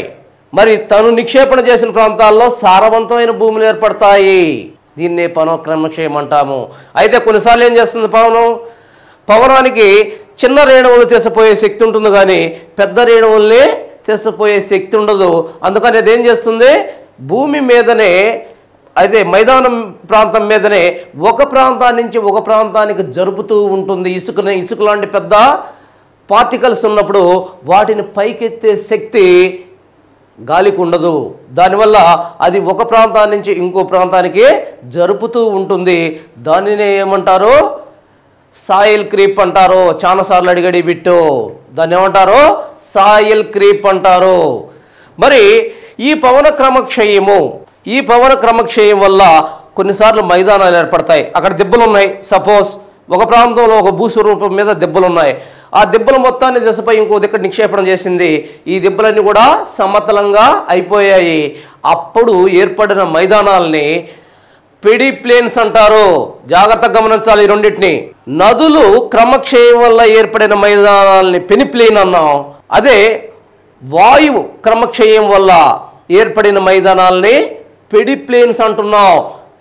మరి తను నిక్షేపణ చేసిన ప్రాంతాల్లో సారవంతమైన భూములు ఏర్పడతాయి. దీన్నే పవన క్రమక్షయం అంటాము. అయితే కొన్నిసార్లు ఏం చేస్తుంది పవనానికి చిన్న రేణువులు తీసిపోయే శక్తి ఉంటుంది, కానీ పెద్ద రేణువుల్ని తీసిపోయే శక్తి ఉండదు. అందుకని అది ఏం చేస్తుంది, భూమి మీదనే అయితే మైదానం ప్రాంతం మీదనే ఒక ప్రాంతాన్ని నుంచి ఒక ప్రాంతానికి జరుపుతూ ఉంటుంది. ఇసుక లాంటి పెద్ద పార్టికల్స్ ఉన్నప్పుడు వాటిని పైకెత్తే శక్తి గాలికి ఉండదు. దానివల్ల అది ఒక ప్రాంతాన్ని నుంచి ఇంకో ప్రాంతానికి జరుపుతూ ఉంటుంది. దానినే ఏమంటారు, సాయిల్ క్రీప్ అంటారు. చాలాసార్లు అడిగడి బిట్టు, దాన్ని ఏమంటారు, సాయిల్ క్రీప్ అంటారు. మరి ఈ పవన క్రమక్షయం వల్ల కొన్నిసార్లు మైదానాలు ఏర్పడతాయి. అక్కడ దెబ్బలు ఉన్నాయి. సపోజ్ ఒక ప్రాంతంలో ఒక భూస్వరూపం మీద దెబ్బలు ఉన్నాయి. ఆ దెబ్బల మొత్తాన్ని దిశపై ఇంకో దగ్గర నిక్షేపణ చేసింది. ఈ దెబ్బలన్నీ కూడా సమతలంగా అయిపోయాయి. అప్పుడు ఏర్పడిన మైదానాల్ని పెడి ప్లేన్స్ అంటారు. జాగ్రత్తగా గమనించాలి ఈ రెండింటిని. నదులు క్రమక్షయం వల్ల ఏర్పడిన మైదానాల్ని పెనిప్లేన్ అన్నాం. అదే వాయువు క్రమక్షయం వల్ల ఏర్పడిన మైదానాల్ని పెడిప్లేన్స్ అంటున్నాం.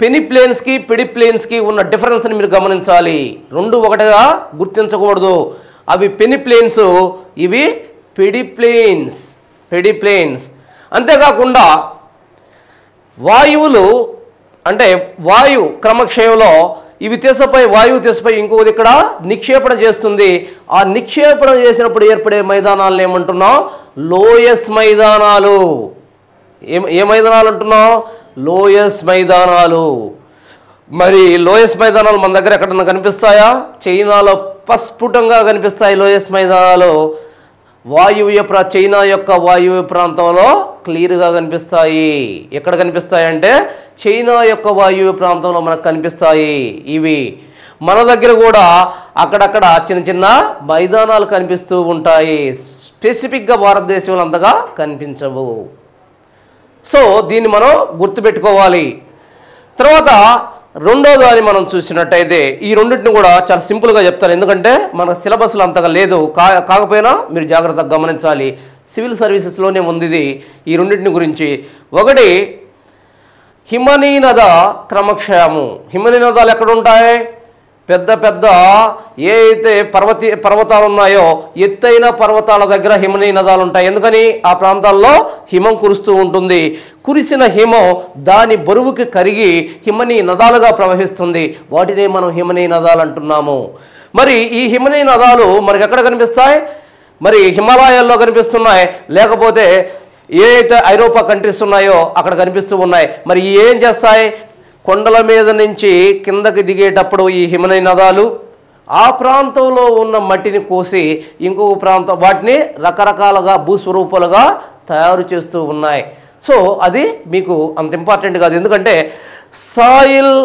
పెనిప్లేన్స్కి పెడిప్లేన్స్కి ఉన్న డిఫరెన్స్ని మీరు గమనించాలి. రెండు ఒకటిగా గుర్తించకూడదు. అవి పెనిప్లేన్స్, ఇవి పెడిప్లేన్స్. అంతేకాకుండా వాయువులు అంటే వాయు క్రమక్షయంలో వాయువు తీసిపోయి ఇంకొకటి ఇక్కడ నిక్షేపణ చేస్తుంది. ఆ నిక్షేపణ చేసినప్పుడు ఏర్పడే మైదానాలను ఏమంటున్నాం, లోయస్ మైదానాలు. ఏ మైదానాలు అంటున్నాం, లోయస్ మైదానాలు. మరి లోయస్ మైదానాలు మన దగ్గర ఎక్కడన్నా కనిపిస్తాయా? చైనాలో ప్రస్ఫుటంగా కనిపిస్తాయి లోయస్ మైదానాలు. చైనా యొక్క వాయువ్య ప్రాంతంలో క్లియర్గా కనిపిస్తాయి. ఎక్కడ కనిపిస్తాయి అంటే చైనా యొక్క వాయువ్య ప్రాంతంలో మనకు కనిపిస్తాయి. ఇవి మన దగ్గర కూడా అక్కడక్కడ చిన్న చిన్న మైదానాలు కనిపిస్తూ ఉంటాయి. స్పెసిఫిక్గా భారతదేశంలో అంతగా కనిపించవు. సో దీన్ని మనం గుర్తుపెట్టుకోవాలి. తర్వాత రెండో దాన్ని మనం చూసినట్టయితే ఈ రెండింటిని కూడా చాలా సింపుల్గా చెప్తాను, ఎందుకంటే మన సిలబస్లో అంతగా లేదు. కాకపోయినా మీరు జాగ్రత్తగా గమనించాలి. సివిల్ సర్వీసెస్లోనే ఉంది ఇది. ఈ రెండింటిని గురించి ఒకటి హిమనీనద క్రమక్షయము. హిమనీనదాలు ఎక్కడ ఉంటాయి? పెద్ద పెద్ద ఏ అయితే పర్వతాలు ఉన్నాయో ఎత్తైన పర్వతాల దగ్గర హిమనీనదాలు ఉంటాయి. ఎందుకని? ఆ ప్రాంతాల్లో హిమం కురుస్తూ ఉంటుంది. కురిసిన హిమం దాని బరువుకి కరిగి హిమనీనదాలుగా ప్రవహిస్తుంది. వాటినే మనం హిమనీనదాలు అంటున్నాము. మరి ఈ హిమనీనదాలు మనకి ఎక్కడ కనిపిస్తాయి? మరి హిమాలయాల్లో కనిపిస్తున్నాయి, లేకపోతే ఏ అయితే ఐరోపా కంట్రీస్ ఉన్నాయో అక్కడ కనిపిస్తూ ఉన్నాయి. మరి ఏం చేస్తాయి? కొండల మీద నుంచి కిందకి దిగేటప్పుడు ఈ హిమనీనదాలు ఆ ప్రాంతంలో ఉన్న మట్టిని కోసి ఇంకొక ప్రాంతం వాటిని రకరకాలుగా భూస్వరూపాలుగా తయారు చేస్తూ ఉన్నాయి. సో అది మీకు అంత ఇంపార్టెంట్ కాదు, ఎందుకంటే సాయిల్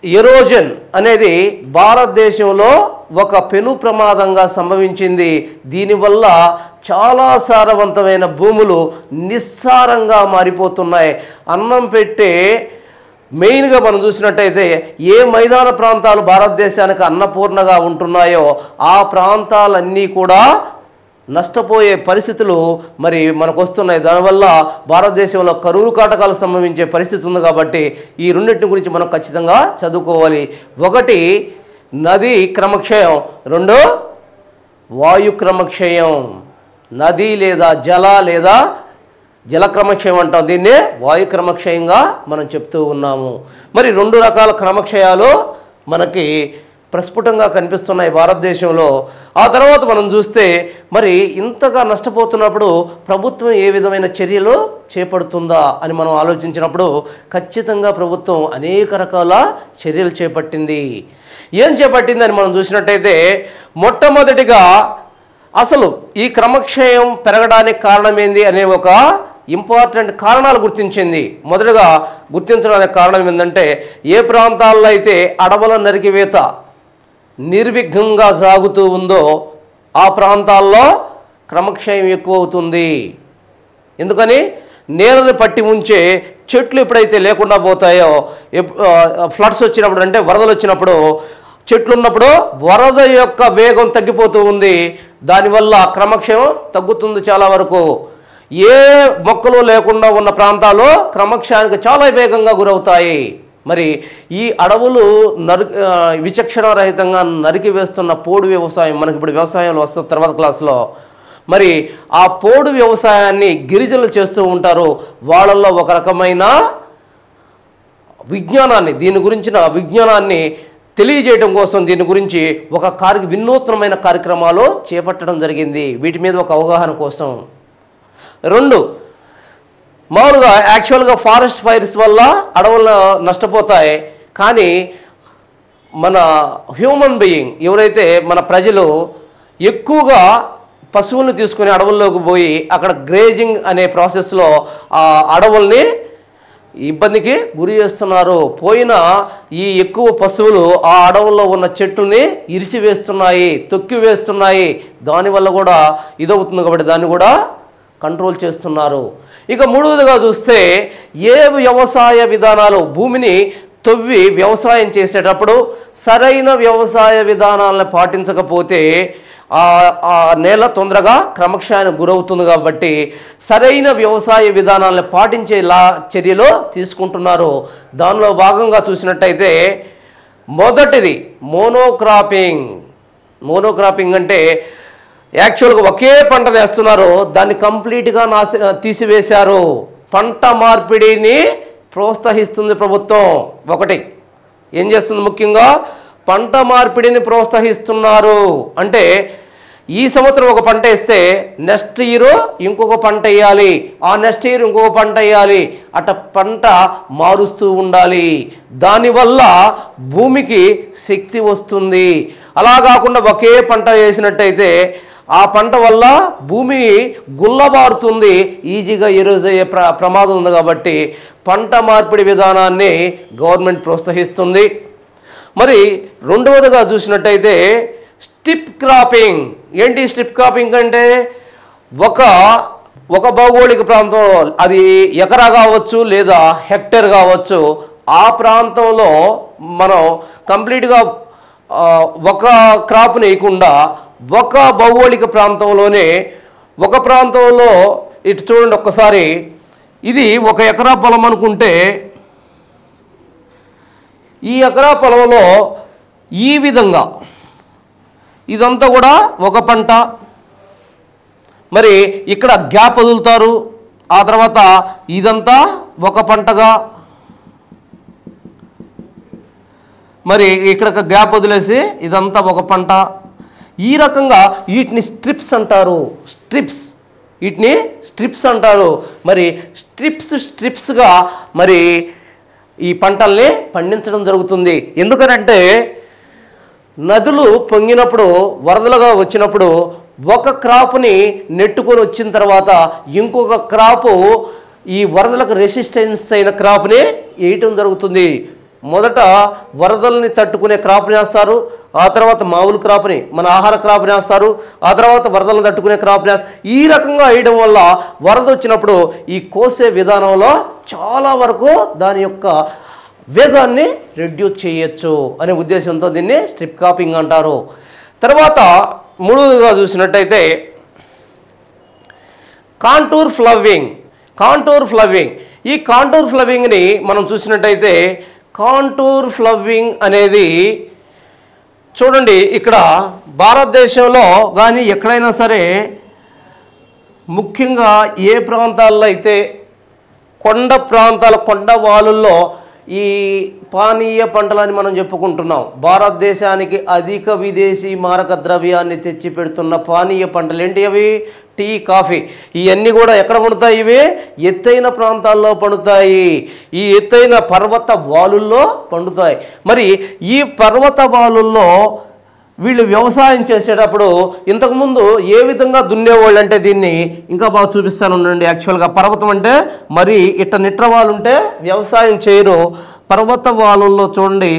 ఎరోజన్ అనేది భారతదేశంలో ఒక పెను ప్రమాదంగా సంభవించింది. దీనివల్ల చాలా సారవంతమైన భూములు నిస్సారంగా మారిపోతున్నాయి. అన్నం పెట్టే మెయిన్గా మనం చూసినట్టయితే ఏ మైదాన ప్రాంతాలు భారతదేశానికి అన్నపూర్ణగా ఉంటున్నాయో ఆ ప్రాంతాలన్నీ కూడా నష్టపోయే పరిస్థితులు మరి మనకు వస్తున్నాయి. దానివల్ల భారతదేశంలో కరువు కాటకాలు సంభవించే పరిస్థితి ఉంది. కాబట్టి ఈ రెండింటి గురించి మనం ఖచ్చితంగా చదువుకోవాలి. ఒకటి నది క్రమక్షయం, రెండు వాయు క్రమక్షయం. నది లేదా జల క్రమక్షయం అంటాం, దీన్నే వాయు క్రమక్షయంగా మనం చెప్తూ ఉన్నాము. మరి రెండు రకాల క్రమక్షయాలు మనకి ప్రస్ఫుటంగా కనిపిస్తున్నాయి భారతదేశంలో. ఆ తర్వాత మనం చూస్తే మరి ఇంతగా నష్టపోతున్నప్పుడు ప్రభుత్వం ఏ విధమైన చర్యలు చేపడుతుందా అని మనం ఆలోచించినప్పుడు ఖచ్చితంగా ప్రభుత్వం అనేక రకాల చర్యలు చేపట్టింది. ఏం చేపట్టిందని మనం చూసినట్టయితే మొట్టమొదటిగా అసలు ఈ క్రమక్షయం పెరగడానికి కారణమేంది అనే ఒక ఇంపార్టెంట్ కారణాలు గుర్తించింది. మొదటగా గుర్తించడానికి కారణం ఏంటంటే ఏ ప్రాంతాల్లో అయితే అడవుల నరికివేత నిర్విఘ్నంగా సాగుతూ ఉందో ఆ ప్రాంతాల్లో క్రమక్షయం ఎక్కువ అవుతుంది. ఎందుకని నేలను పట్టి ఉంచే చెట్లు ఎప్పుడైతే లేకుండా పోతాయో, ఫ్లడ్స్ వచ్చినప్పుడు అంటే వరదలు వచ్చినప్పుడు చెట్లు ఉన్నప్పుడు వరద యొక్క వేగం తగ్గిపోతూ ఉంది. దానివల్ల క్రమక్షయం తగ్గుతుంది చాలా వరకు. ఏ మొక్కలు లేకుండా ఉన్న ప్రాంతాలు క్రమక్షయానికి చాలా వేగంగా గురవుతాయి. మరి ఈ అడవులు విచక్షణారహితంగా నరికి వేస్తున్న పోడు వ్యవసాయం మనకి ఇప్పుడు వ్యవసాయంలో వస్తుంది తర్వాత క్లాసులో. మరి ఆ పోడు వ్యవసాయాన్ని గిరిజనులు చేస్తూ ఉంటారు. వాళ్ళల్లో ఒక రకమైన విజ్ఞానాన్ని దీని గురించిన విజ్ఞానాన్ని తెలియజేయడం కోసం దీని గురించి ఒక వినూత్నమైన కార్యక్రమాలు చేపట్టడం జరిగింది. వీటి మీద ఒక అవగాహన కోసం. 2, మామూలుగా యాక్చువల్గా ఫారెస్ట్ ఫైర్స్ వల్ల అడవులు నష్టపోతాయి. కానీ మన హ్యూమన్ బీయింగ్ ఎవరైతే మన ప్రజలు ఎక్కువగా పశువులను తీసుకుని అడవుల్లోకి పోయి అక్కడ గ్రేజింగ్ అనే ప్రాసెస్లో ఆ అడవుల్ని ఇబ్బందికి గురి చేస్తున్నారు. పోయిన ఈ ఎక్కువ పశువులు ఆ అడవుల్లో ఉన్న చెట్లని ఇరిచివేస్తున్నాయి, తొక్కి వేస్తున్నాయి. దానివల్ల కూడా ఇదవుతుంది కాబట్టి దాన్ని కూడా కంట్రోల్ చేస్తున్నారు. ఇక 3వదిగా చూస్తే ఏ వ్యవసాయ విధానాలు భూమిని తవ్వి వ్యవసాయం చేసేటప్పుడు సరైన వ్యవసాయ విధానాలను పాటించకపోతే ఆ నేల తొందరగా క్రమక్షయానికి గురవుతుంది. కాబట్టి సరైన వ్యవసాయ విధానాలను పాటించేలా చర్యలు తీసుకుంటున్నారు. దానిలో భాగంగా చూసినట్టయితే మొదటిది మోనోక్రాపింగ్. మోనోక్రాపింగ్ అంటే యాక్చువల్గా ఒకే పంట వేస్తున్నారు, దాన్ని కంప్లీట్గా తీసివేశారు. పంట మార్పిడిని ప్రోత్సహిస్తుంది ప్రభుత్వం. ఒకటి ఏం చేస్తుంది, ముఖ్యంగా పంట మార్పిడిని ప్రోత్సహిస్తున్నారు. అంటే ఈ సంవత్సరం ఒక పంట వేస్తే నెక్స్ట్ ఇయర్ ఇంకొక పంట వేయాలి, ఆ నెక్స్ట్ ఇయర్ ఇంకొక పంట వేయాలి, అట పంట మారుస్తూ ఉండాలి. దానివల్ల భూమికి శక్తి వస్తుంది. అలా కాకుండా ఒకే పంట వేసినట్టయితే ఆ పంట వల్ల భూమి గుల్లబారుతుంది, ఈజీగా ఎరోజ్ అయ్యే ప్రమాదం ఉంది. కాబట్టి పంట మార్పిడి విధానాన్ని గవర్నమెంట్ ప్రోత్సహిస్తుంది. మరి 2వదిగా చూసినట్టయితే స్ట్రిప్ క్రాపింగ్. ఏంటి స్ట్రిప్ క్రాపింగ్ అంటే ఒక భౌగోళిక ప్రాంతం, అది ఎకరా కావచ్చు లేదా హెక్టర్ కావచ్చు, ఆ ప్రాంతంలో మనం కంప్లీట్గా ఒక క్రాప్ని వేయకుండా ఒక భౌగోళిక ప్రాంతంలోనే ఒక ప్రాంతంలో ఇటు చూడండి ఒక్కసారి, ఇది 1 ఎకరా పొలం అనుకుంటే ఈ ఎకరా పొలంలో ఈ విధంగా ఇదంతా కూడా ఒక పంట. మరి ఇక్కడ గ్యాప్ వదులుతారు, ఆ తర్వాత ఇదంతా ఒక పంటగా, మరి ఇక్కడ గ్యాప్ వదిలేసి ఇదంతా ఒక పంట. ఈ రకంగా వీటిని స్ట్రిప్స్ అంటారు. వీటిని స్ట్రిప్స్ అంటారు. మరి స్ట్రిప్స్గా మరి ఈ పంటల్ని పండించడం జరుగుతుంది. ఎందుకనంటే నదులు పొంగినప్పుడు వరదలుగా వచ్చినప్పుడు ఒక క్రాప్ని నెట్టుకొని వచ్చిన తర్వాత ఇంకొక క్రాపు ఈ వరదలకు రెసిస్టెన్స్ అయిన క్రాప్ని వేయటం జరుగుతుంది. మొదట వరదల్ని తట్టుకునే క్రాప్ని వేస్తారు, ఆ తర్వాత మామూలు క్రాప్ని మన ఆహార క్రాప్ని వేస్తారు, ఆ తర్వాత వరదలను తట్టుకునే క్రాప్ని వేస్తారు. ఈ రకంగా వేయడం వల్ల వరద వచ్చినప్పుడు ఈ కోసే విధానంలో చాలా వరకు దాని యొక్క వేగాన్ని రెడ్యూస్ చేయొచ్చు అనే ఉద్దేశంతో దీన్ని స్ట్రిప్ క్రాపింగ్ అంటారు. తర్వాత 3వదిగా చూసినట్టయితే కాంటూర్ ఫ్లవింగ్. ఈ కాంటూర్ ఫ్లవింగ్ని మనం చూసినట్టయితే కాంటూర్ ఫ్లవింగ్ అనేది చూడండి, ఇక్కడ భారతదేశంలో కానీ ఎక్కడైనా సరే ముఖ్యంగా ఏ ప్రాంతాల్లో అయితే కొండ ప్రాంతాల కొండ వాలుల్లో ఈ పానీయ పంటలని మనం చెప్పుకుంటున్నాం. భారతదేశానికి అధిక విదేశీ మారక ద్రవ్యాన్ని తెచ్చి పెడుతున్న పానీయ పంటలు ఏంటి అవి? Tea, coffee. ఇవన్నీ కూడా ఎక్కడ పండుతాయి? ఇవి ఎత్తైన ప్రాంతాల్లో పండుతాయి. ఈ ఎత్తైన పర్వత వాలుల్లో పండుతాయి. మరి ఈ పర్వత వాలుల్లో వీళ్ళు వ్యవసాయం చేసేటప్పుడు ఇంతకుముందు ఏ విధంగా దున్నేవాళ్ళు అంటే, దీన్ని ఇంకా బాగా చూపిస్తాను ఉండండి. యాక్చువల్గా పర్వతం అంటే మరి ఇట్ట నిట్రవాళ్ళు ఉంటే వ్యవసాయం చేయరు. పర్వత వాలుల్లో చూడండి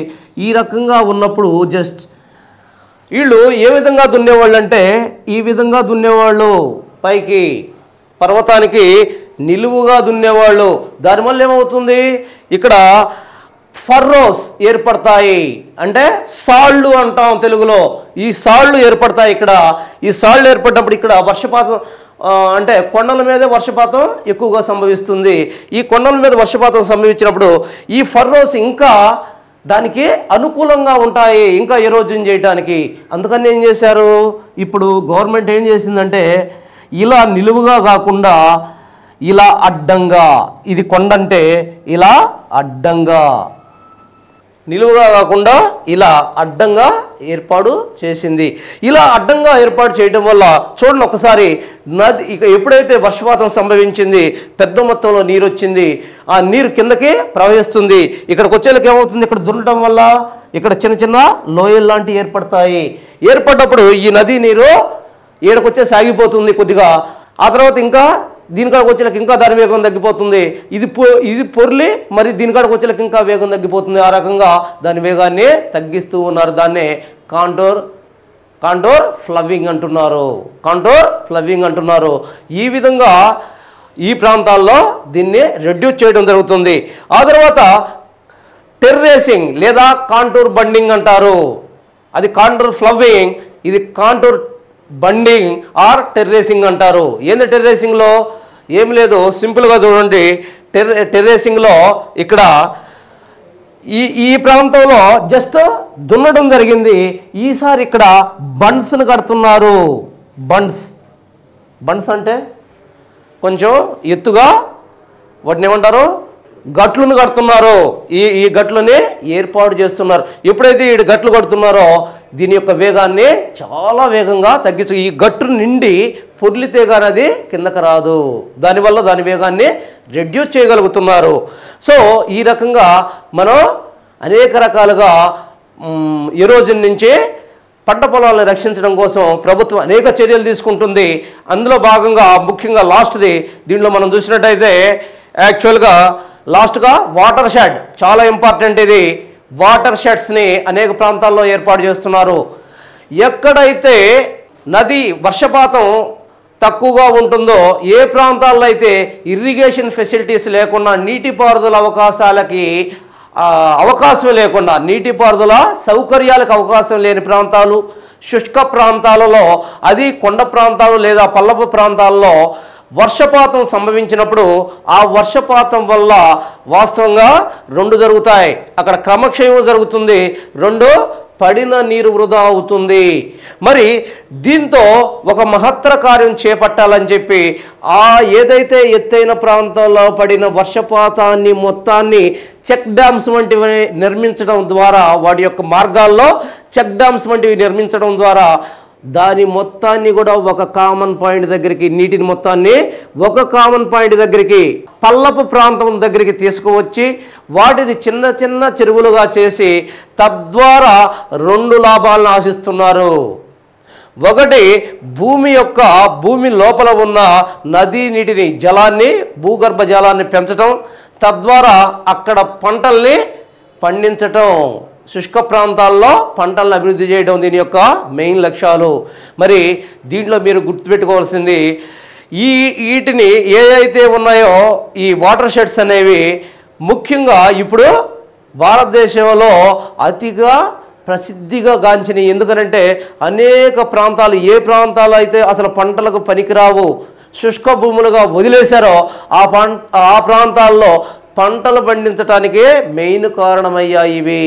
ఈ రకంగా ఉన్నప్పుడు జస్ట్ వీళ్ళు ఏ విధంగా దున్నేవాళ్ళు అంటే ఈ విధంగా దున్నేవాళ్ళు. పైకి పర్వతానికి నిలువుగా దున్నేవాళ్ళు. దానివల్ల ఏమవుతుంది? ఇక్కడ ఫర్రోస్ ఏర్పడతాయి. అంటే సాళ్ళు అంటాం తెలుగులో. ఈ సాళ్ళు ఏర్పడతాయి ఇక్కడ. ఈ సాళ్ళు ఏర్పడినప్పుడు ఇక్కడ వర్షపాతం అంటే కొండల మీదే వర్షపాతం ఎక్కువగా సంభవిస్తుంది. ఈ కొండల మీద వర్షపాతం సంభవించినప్పుడు ఈ ఫర్రోస్ ఇంకా దానికి అనుకూలంగా ఉంటాయి, ఇంకా ఎరోజన్ చేయడానికి. అందుకని ఏం చేశారు? ఇప్పుడు గవర్నమెంట్ ఏం చేసిందంటే ఇలా నిలువుగా కాకుండా ఇలా అడ్డంగా, ఇది కొండంటే ఇలా అడ్డంగా, నిలువుగా కాకుండా ఇలా అడ్డంగా ఏర్పాటు చేసింది. ఇలా అడ్డంగా ఏర్పాటు చేయడం వల్ల చూడండి ఒకసారి, నది ఇక ఎప్పుడైతే వర్షపాతం సంభవించింది, పెద్ద మొత్తంలో నీరు వచ్చింది, ఆ నీరు కిందకి ప్రవహిస్తుంది. ఇక్కడికి వచ్చేలకు ఏమవుతుంది? ఇక్కడ దున్నడం వల్ల ఇక్కడ చిన్న చిన్న లోయలు లాంటివి ఏర్పడతాయి. ఏర్పడినప్పుడు ఈ నది నీరు ఏడకొచ్చే సాగిపోతుంది కొద్దిగా. ఆ తర్వాత ఇంకా దీనికాడికి వచ్చేలకు ఇంకా దాని వేగం తగ్గిపోతుంది. ఇది పొర్లి మరి దీనికాడికి వచ్చేలకు ఇంకా వేగం తగ్గిపోతుంది. ఆ రకంగా దాని వేగాన్ని తగ్గిస్తూ ఉన్నారు. దాన్నే కాంటోర్ ఫ్లవింగ్ అంటున్నారు. కాంటోర్ ఫ్లవింగ్ అంటున్నారు. ఈ విధంగా ఈ ప్రాంతాల్లో దీన్ని రెడ్యూస్ చేయడం జరుగుతుంది. ఆ తర్వాత టెర్రేసింగ్ లేదా కాంటూర్ బండింగ్ అంటారు. అది కాంటూర్ ఫ్లవింగ్, ఇది కాంటూర్ బండింగ్ ఆర్ టెర్రేసింగ్ అంటారు. ఏంది టెర్రేసింగ్లో? ఏం లేదు, సింపుల్గా చూడండి. టెర్రేసింగ్లో ఇక్కడ ఈ ప్రాంతంలో జస్ట్ దున్నడం జరిగింది. ఈసారి ఇక్కడ బండ్స్ను కడుతున్నారు. బండ్స్ అంటే కొంచెం ఎత్తుగా వాటిని ఏమంటారు? గట్లను కడుతున్నారు. ఈ గట్లని ఏర్పాటు చేస్తున్నారు. ఎప్పుడైతే ఈ గట్లు కడుతున్నారో దీని యొక్క వేగాన్ని చాలా వేగంగా తగ్గించు. ఈ గట్టు నిండి పొర్లితే కానీ అది కిందకి రాదు. దానివల్ల దాని వేగాన్ని రెడ్యూస్ చేయగలుగుతున్నారు. సో ఈ రకంగా మనం అనేక రకాలుగా ఎరోజన్ నుంచి పంట పొలాలను రక్షించడం కోసం ప్రభుత్వం అనేక చర్యలు తీసుకుంటుంది. అందులో భాగంగా ముఖ్యంగా లాస్ట్ది దీంట్లో మనం చూసినట్టయితే యాక్చువల్గా లాస్ట్గా వాటర్ షెడ్ చాలా ఇంపార్టెంట్. ఇది వాటర్ షెడ్స్ని అనేక ప్రాంతాల్లో ఏర్పాటు చేస్తున్నారు. ఎక్కడైతే నది వర్షపాతం తక్కువగా ఉంటుందో, ఏ ప్రాంతాల్లో అయితే ఇరిగేషన్ ఫెసిలిటీస్ లేకుండా, నీటిపారుదల అవకాశాలకి అవకాశం లేకుండా, నీటిపారుదల సౌకర్యాలకు అవకాశం లేని ప్రాంతాలు, శుష్క ప్రాంతాలలో, అది కొండ ప్రాంతాలు లేదా పల్లపు ప్రాంతాల్లో వర్షపాతం సంభవించినప్పుడు ఆ వర్షపాతం వల్ల వాస్తవంగా రెండు జరుగుతాయి. అక్కడ క్రమక్షయం జరుగుతుంది, రెండు పడిన నీరు వృధా అవుతుంది. మరి దీంతో ఒక మహత్తర కార్యం చేపట్టాలని చెప్పి ఏదైతే ఎత్తైన ప్రాంతాల్లో పడిన వర్షపాతాన్ని మొత్తాన్ని చెక్ డ్యామ్స్ వంటివి నిర్మించడం ద్వారా, వాటి యొక్క మార్గాల్లో చెక్ డ్యామ్స్ వంటివి నిర్మించడం ద్వారా దాని మొత్తాన్ని కూడా ఒక కామన్ పాయింట్ దగ్గరికి, నీటిని మొత్తాన్ని ఒక కామన్ పాయింట్ దగ్గరికి, పల్లపు ప్రాంతం దగ్గరికి తీసుకువచ్చి వాటిని చిన్న చిన్న చెరువులుగా చేసి తద్వారా రెండు లాభాలను ఆశిస్తున్నారు. ఒకటి, భూమి లోపల ఉన్న నదీ నీటిని, జలాన్ని, భూగర్భ జలాన్ని పెంచడం, తద్వారా అక్కడ పంటల్ని పండించటం, శుష్క ప్రాంతాల్లో పంటలను అభివృద్ధి చేయడం దీని యొక్క మెయిన్ లక్ష్యాలు. మరి దీంట్లో మీరు గుర్తుపెట్టుకోవాల్సింది, వీటిని ఏవైతే ఉన్నాయో ఈ వాటర్ షెడ్స్ అనేవి ముఖ్యంగా ఇప్పుడు భారతదేశంలో అతిగా ప్రసిద్ధిగా గాంచినవి. ఎందుకనంటే అనేక ప్రాంతాలు, ఏ ప్రాంతాలు అయితే అసలు పంటలకు పనికిరావు, శుష్క భూములుగా వదిలేశారో ఆ ప్రాంతాల్లో పంటలు పండించడానికే మెయిన్ కారణమయ్యాయి ఇవి.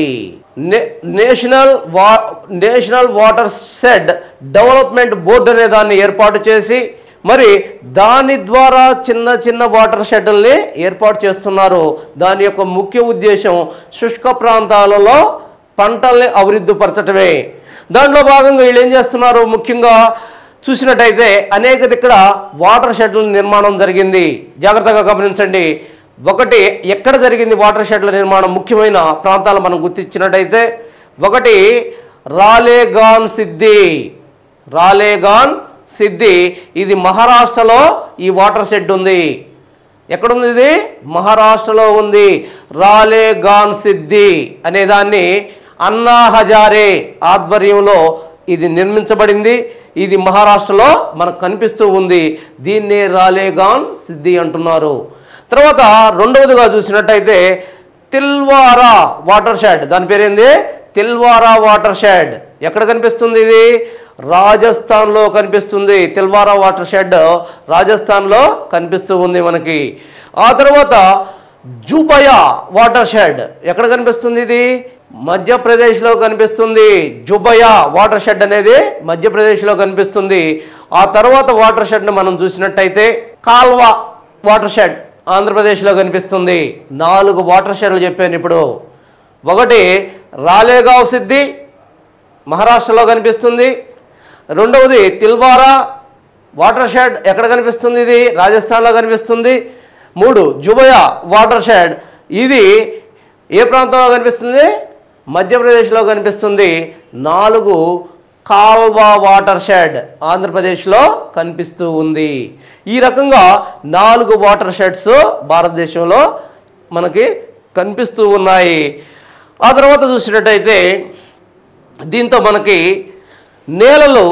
National water shed development board అనే దాన్ని ఏర్పాటు చేసి మరి దాని ద్వారా చిన్న చిన్న వాటర్ షెడ్యూల్ని ఏర్పాటు చేస్తున్నారు. దాని యొక్క ముఖ్య ఉద్దేశం శుష్క ప్రాంతాలలో పంటల్ని అభివృద్ధిపరచటమే. దాంట్లో భాగంగా వీళ్ళు ఏం చేస్తున్నారు, ముఖ్యంగా చూసినట్టయితే అనేక ఇక్కడ వాటర్ షెడ్ల నిర్మాణం జరిగింది. జాగ్రత్తగా గమనించండి. ఒకటి ఎక్కడ జరిగింది వాటర్ షెడ్ల నిర్మాణం, ముఖ్యమైన ప్రాంతాలు మనం గుర్తించినట్టయితే ఒకటి రాలేగాన్ సిద్ధి. రాలేగాన్ సిద్ధి ఇది మహారాష్ట్రలో ఈ వాటర్ షెడ్ ఉంది. ఎక్కడుంది ఇది? మహారాష్ట్రలో ఉంది. రాలేగాన్ సిద్ధి అనే దాన్ని అన్నా హజారే ఆధ్వర్యంలో ఇది నిర్మించబడింది. ఇది మహారాష్ట్రలో మనకు కనిపిస్తూ ఉంది. దీన్నే రాలేగాన్ సిద్ధి అంటున్నారు. తర్వాత రెండవదిగా చూసినట్టయితే తిల్వారా వాటర్ షెడ్. దాని పేరేంది? తిల్వారా వాటర్ షెడ్. ఎక్కడ కనిపిస్తుంది ఇది? రాజస్థాన్లో కనిపిస్తుంది. తిల్వారా వాటర్ షెడ్ రాజస్థాన్లో కనిపిస్తూ ఉంది మనకి. ఆ తర్వాత జుబయా వాటర్ షెడ్ ఎక్కడ కనిపిస్తుంది? ఇది మధ్యప్రదేశ్లో కనిపిస్తుంది. జుబయా వాటర్ షెడ్ అనేది మధ్యప్రదేశ్లో కనిపిస్తుంది. ఆ తర్వాత వాటర్ షెడ్ను మనం చూసినట్టయితే కాల్వా వాటర్ షెడ్ ఆంధ్రప్రదేశ్లో కనిపిస్తుంది. 4 వాటర్ షెడ్లు చెప్పాను ఇప్పుడు. ఒకటి రాలేగావ్ సిద్ధి మహారాష్ట్రలో కనిపిస్తుంది. రెండవది తిల్వారా వాటర్ షెడ్ ఎక్కడ కనిపిస్తుంది? ఇది రాజస్థాన్లో కనిపిస్తుంది. 3 జుబయా వాటర్ షెడ్ ఇది ఏ ప్రాంతంలో కనిపిస్తుంది? మధ్యప్రదేశ్లో కనిపిస్తుంది. 4 కాల్వా వాటర్ షెడ్ ఆంధ్రప్రదేశ్లో కనిపిస్తూ ఉంది. ఈ రకంగా 4 వాటర్ షెడ్స్ భారతదేశంలో మనకి కనిపిస్తూ ఉన్నాయి. ఆ తర్వాత చూసినట్టయితే దీంతో మనకి నేలలు,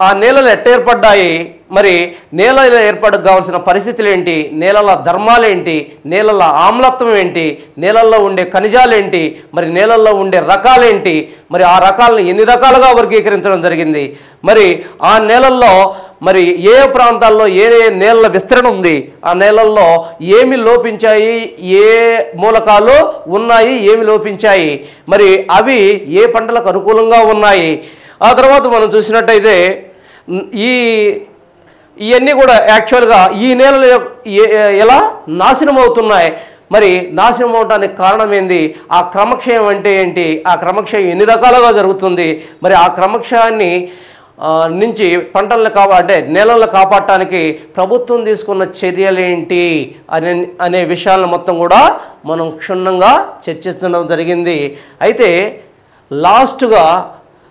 ఆ నేలలు ఎట్ట ఏర్పడ్డాయి, మరి నేలలో ఏర్పాటుకు కావాల్సిన పరిస్థితులు ఏంటి, నేలల ధర్మాలేంటి, నేలల ఆమ్లత్వం ఏంటి, నేలల్లో ఉండే ఖనిజాలేంటి, మరి నేలల్లో ఉండే రకాలేంటి, మరి ఆ రకాలను ఎన్ని రకాలుగా వర్గీకరించడం జరిగింది, మరి ఆ నేలల్లో మరి ఏ ప్రాంతాల్లో ఏ నేలల విస్తరణ ఉంది, ఆ నేలల్లో ఏమి లోపించాయి, ఏ మూలకాలు ఉన్నాయి, ఏమి లోపించాయి, మరి అవి ఏ పంటలకు అనుకూలంగా ఉన్నాయి. ఆ తర్వాత మనం చూసినట్టయితే ఇవన్నీ కూడా యాక్చువల్గా ఈ నేలలు ఎలా నాశనం అవుతున్నాయి, మరి నాశనం అవడానికి కారణం ఏంది, ఆ క్రమక్షయం అంటే ఏంటి, ఆ క్రమక్షయం ఎన్ని రకాలుగా జరుగుతుంది, మరి ఆ క్రమక్షయాన్ని నుంచి పంటలను అంటే నేలలను కాపాడటానికి ప్రభుత్వం తీసుకున్న చర్యలేంటి అనే విషయాలను మొత్తం కూడా మనం క్షుణ్ణంగా చర్చించడం జరిగింది. అయితే లాస్ట్గా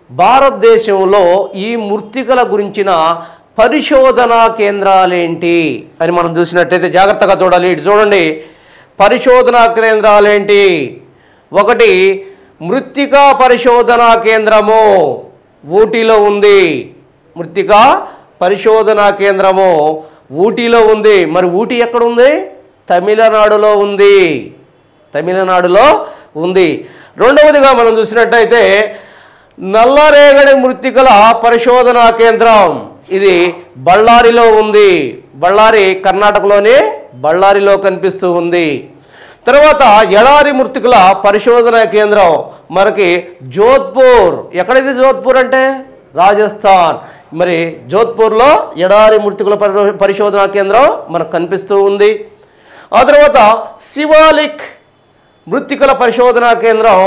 భారతదేశంలో ఈ మృత్తికల గురించిన పరిశోధనా కేంద్రాలేంటి అని మనం చూసినట్టయితే జాగ్రత్తగా చూడాలి. ఇటు చూడండి, పరిశోధనా కేంద్రాలేంటి. ఒకటి మృత్తికా పరిశోధనా కేంద్రము ఊటీలో ఉంది. మృత్తికా పరిశోధనా కేంద్రము ఊటీలో ఉంది. మరి ఊటీ ఎక్కడ ఉంది? తమిళనాడులో ఉంది. తమిళనాడులో ఉంది. రెండవదిగా మనం చూసినట్టయితే నల్లరేగడి మృత్తికల పరిశోధనా కేంద్రం ఇది బళ్ళారిలో ఉంది. బళ్ళారి కర్ణాటకలోని బళ్ళారిలో కనిపిస్తూ ఉంది. తర్వాత ఎడారి మృత్తికల పరిశోధనా కేంద్రం మనకి జోధ్పూర్. ఎక్కడిది జోధ్పూర్ అంటే? రాజస్థాన్. మరి జోధ్పూర్లో ఎడారి మృత్తికల పరిశోధనా కేంద్రం మనకు కనిపిస్తూ ఉంది. ఆ తర్వాత శివాలిక్ మృత్తికల పరిశోధనా కేంద్రం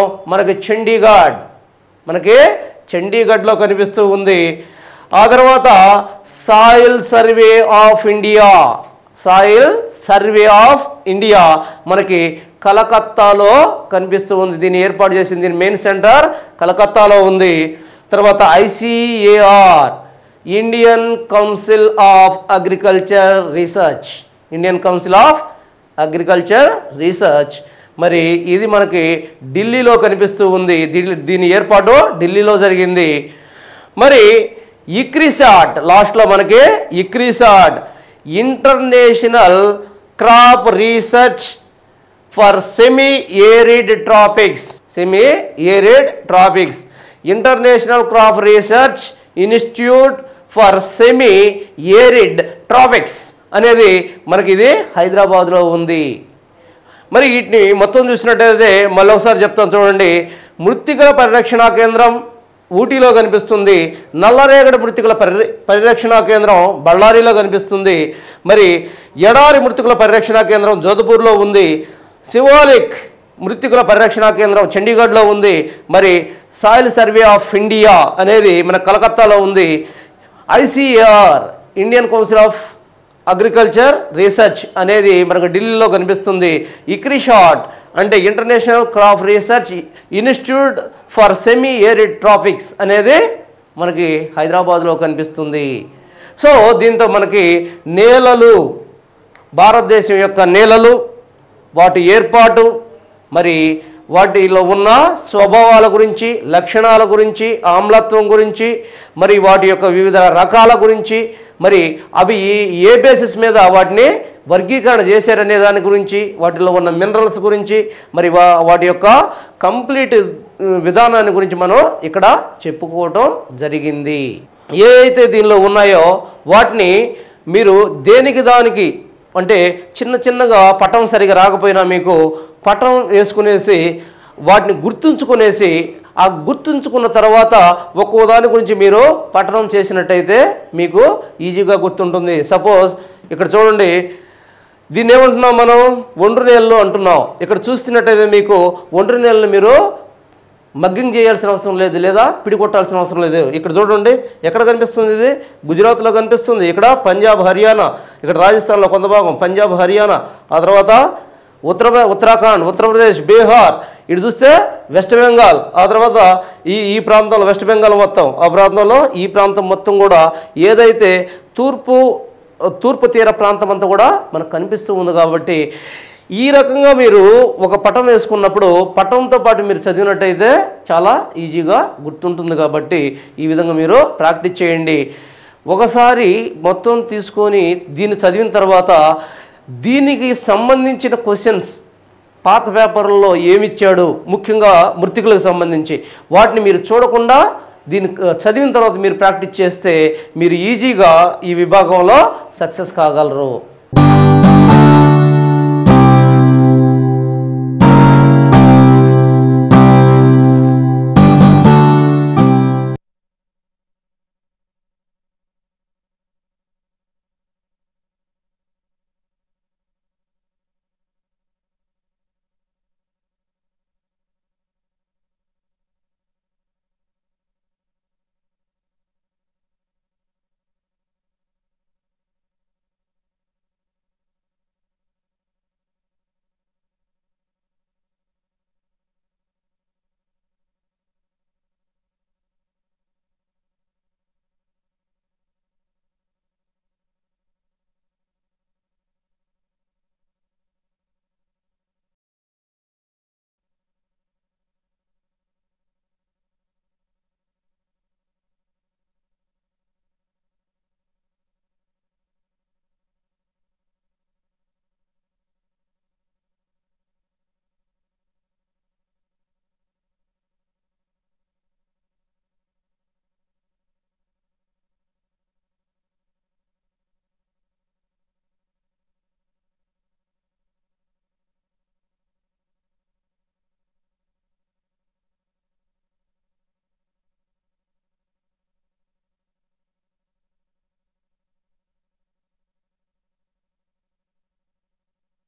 మనకి చండీగఢ్లో కనిపిస్తూ ఉంది. ఆ తర్వాత సాయిల్ సర్వే ఆఫ్ ఇండియా మనకి కలకత్తాలో కనిపిస్తూ ఉంది. దీన్ని ఏర్పాటు చేసింది, దీని మెయిన్ సెంటర్ కలకత్తాలో ఉంది. తర్వాత ICAR Indian council of agriculture research మరి ఇది మనకి ఢిల్లీలో కనిపిస్తూ ఉంది. దీని ఏర్పాటు ఢిల్లీలో జరిగింది. మరి ఇక్రిసాట్ లాస్ట్లో మనకి ICRISAT international crop research for semi arid tropics international crop research institute for semi arid tropics అనేది మనకి ఇది హైదరాబాద్లో ఉంది. మరి వీటిని మొత్తం చూసినట్టయితే మళ్ళీ ఒకసారి చెప్తాను చూడండి. మృత్తికల పరిరక్షణ కేంద్రం, ఊటీలో కనిపిస్తుంది. నల్లరేగడి మృత్తికల పరిరక్షణ కేంద్రం బళ్ళారిలో కనిపిస్తుంది. మరి ఎడారి మృత్తికల పరిరక్షణ కేంద్రం జోధ్పూర్లో ఉంది. శివాలిక్ మృత్తికల పరిరక్షణ కేంద్రం చండీగఢ్లో ఉంది. మరి సాయిల్ సర్వే ఆఫ్ ఇండియా అనేది మన కలకత్తాలో ఉంది. ICAR Indian council of agriculture research అనేది మనకు ఢిల్లీలో కనిపిస్తుంది. ఇక్రిషాట్ అంటే international crop research institute for semi arid tropics అనేది మనకి హైదరాబాద్లో కనిపిస్తుంది. సో దీంతో మనకి నేలలు, భారతదేశం యొక్క నేలలు, వాటి ఏర్పాటు, మరి వాటిలో ఉన్న స్వభావాల గురించి, లక్షణాల గురించి, ఆమ్లత్వం గురించి, మరి వాటి యొక్క వివిధ రకాల గురించి, మరి అవి ఏ బేసిస్ మీద వాటిని వర్గీకరణ చేశారనే దాని గురించి, వాటిలో ఉన్న మినరల్స్ గురించి, మరి వాటి యొక్క కంప్లీట్ విధానాన్ని గురించి మనం ఇక్కడ చెప్పుకోవటం జరిగింది. ఏ అయితే దీనిలో ఉన్నాయో వాటిని మీరు దేనికి దానికి అంటే చిన్న చిన్నగా పటం సరిగా రాకపోయినా మీకు పటం వేసుకునేసి వాటిని గుర్తుంచుకునేసి ఆ గుర్తుంచుకున్న తర్వాత ఒక్కో దాని గురించి మీరు పఠనం చేసినట్టయితే మీకు ఈజీగా గుర్తుంటుంది. సపోజ్ ఇక్కడ చూడండి, దీన్ని ఏమంటున్నాం మనం? ఒండ్రు నేలలు అంటున్నాం. ఇక్కడ చూస్తున్నట్టయితే మీకు ఒండ్రు నేలను మీరు మగ్గింగ్ చేయాల్సిన అవసరం లేదు, లేదా పిడి కొట్టాల్సిన అవసరం లేదు. ఇక్కడ చూడండి, ఎక్కడ కనిపిస్తుంది? ఇది గుజరాత్లో కనిపిస్తుంది. ఇక్కడ పంజాబ్, హర్యానా, ఇక్కడ రాజస్థాన్లో కొంత భాగం పంజాబ్, హర్యానా, ఆ తర్వాత ఉత్తరాఖండ్, ఉత్తరప్రదేశ్, బీహార్, ఇటు చూస్తే వెస్ట్ బెంగాల్, ఆ తర్వాత ఈ ప్రాంతంలో వెస్ట్ బెంగాల్ మొత్తం, ఆ ప్రాంతంలో ఈ ప్రాంతం మొత్తం కూడా ఏదైతే తూర్పు తీర ప్రాంతం అంతా కూడా మనకు కనిపిస్తూ ఉంది. కాబట్టి ఈ రకంగా మీరు ఒక పటం వేసుకున్నప్పుడు పటంతో పాటు మీరు చదివినట్టయితే చాలా ఈజీగా గుర్తుంటుంది. కాబట్టి ఈ విధంగా మీరు ప్రాక్టీస్ చేయండి. ఒకసారి మొత్తం తీసుకొని దీన్ని చదివిన తర్వాత దీనికి సంబంధించిన క్వశ్చన్స్ పాత పేపర్లలో ఏమిచ్చాడు, ముఖ్యంగా మృత్తికలకు సంబంధించి వాటిని మీరు చూడకుండా దీన్ని చదివిన తర్వాత మీరు ప్రాక్టీస్ చేస్తే మీరు ఈజీగా ఈ విభాగంలో సక్సెస్ కాగలరు.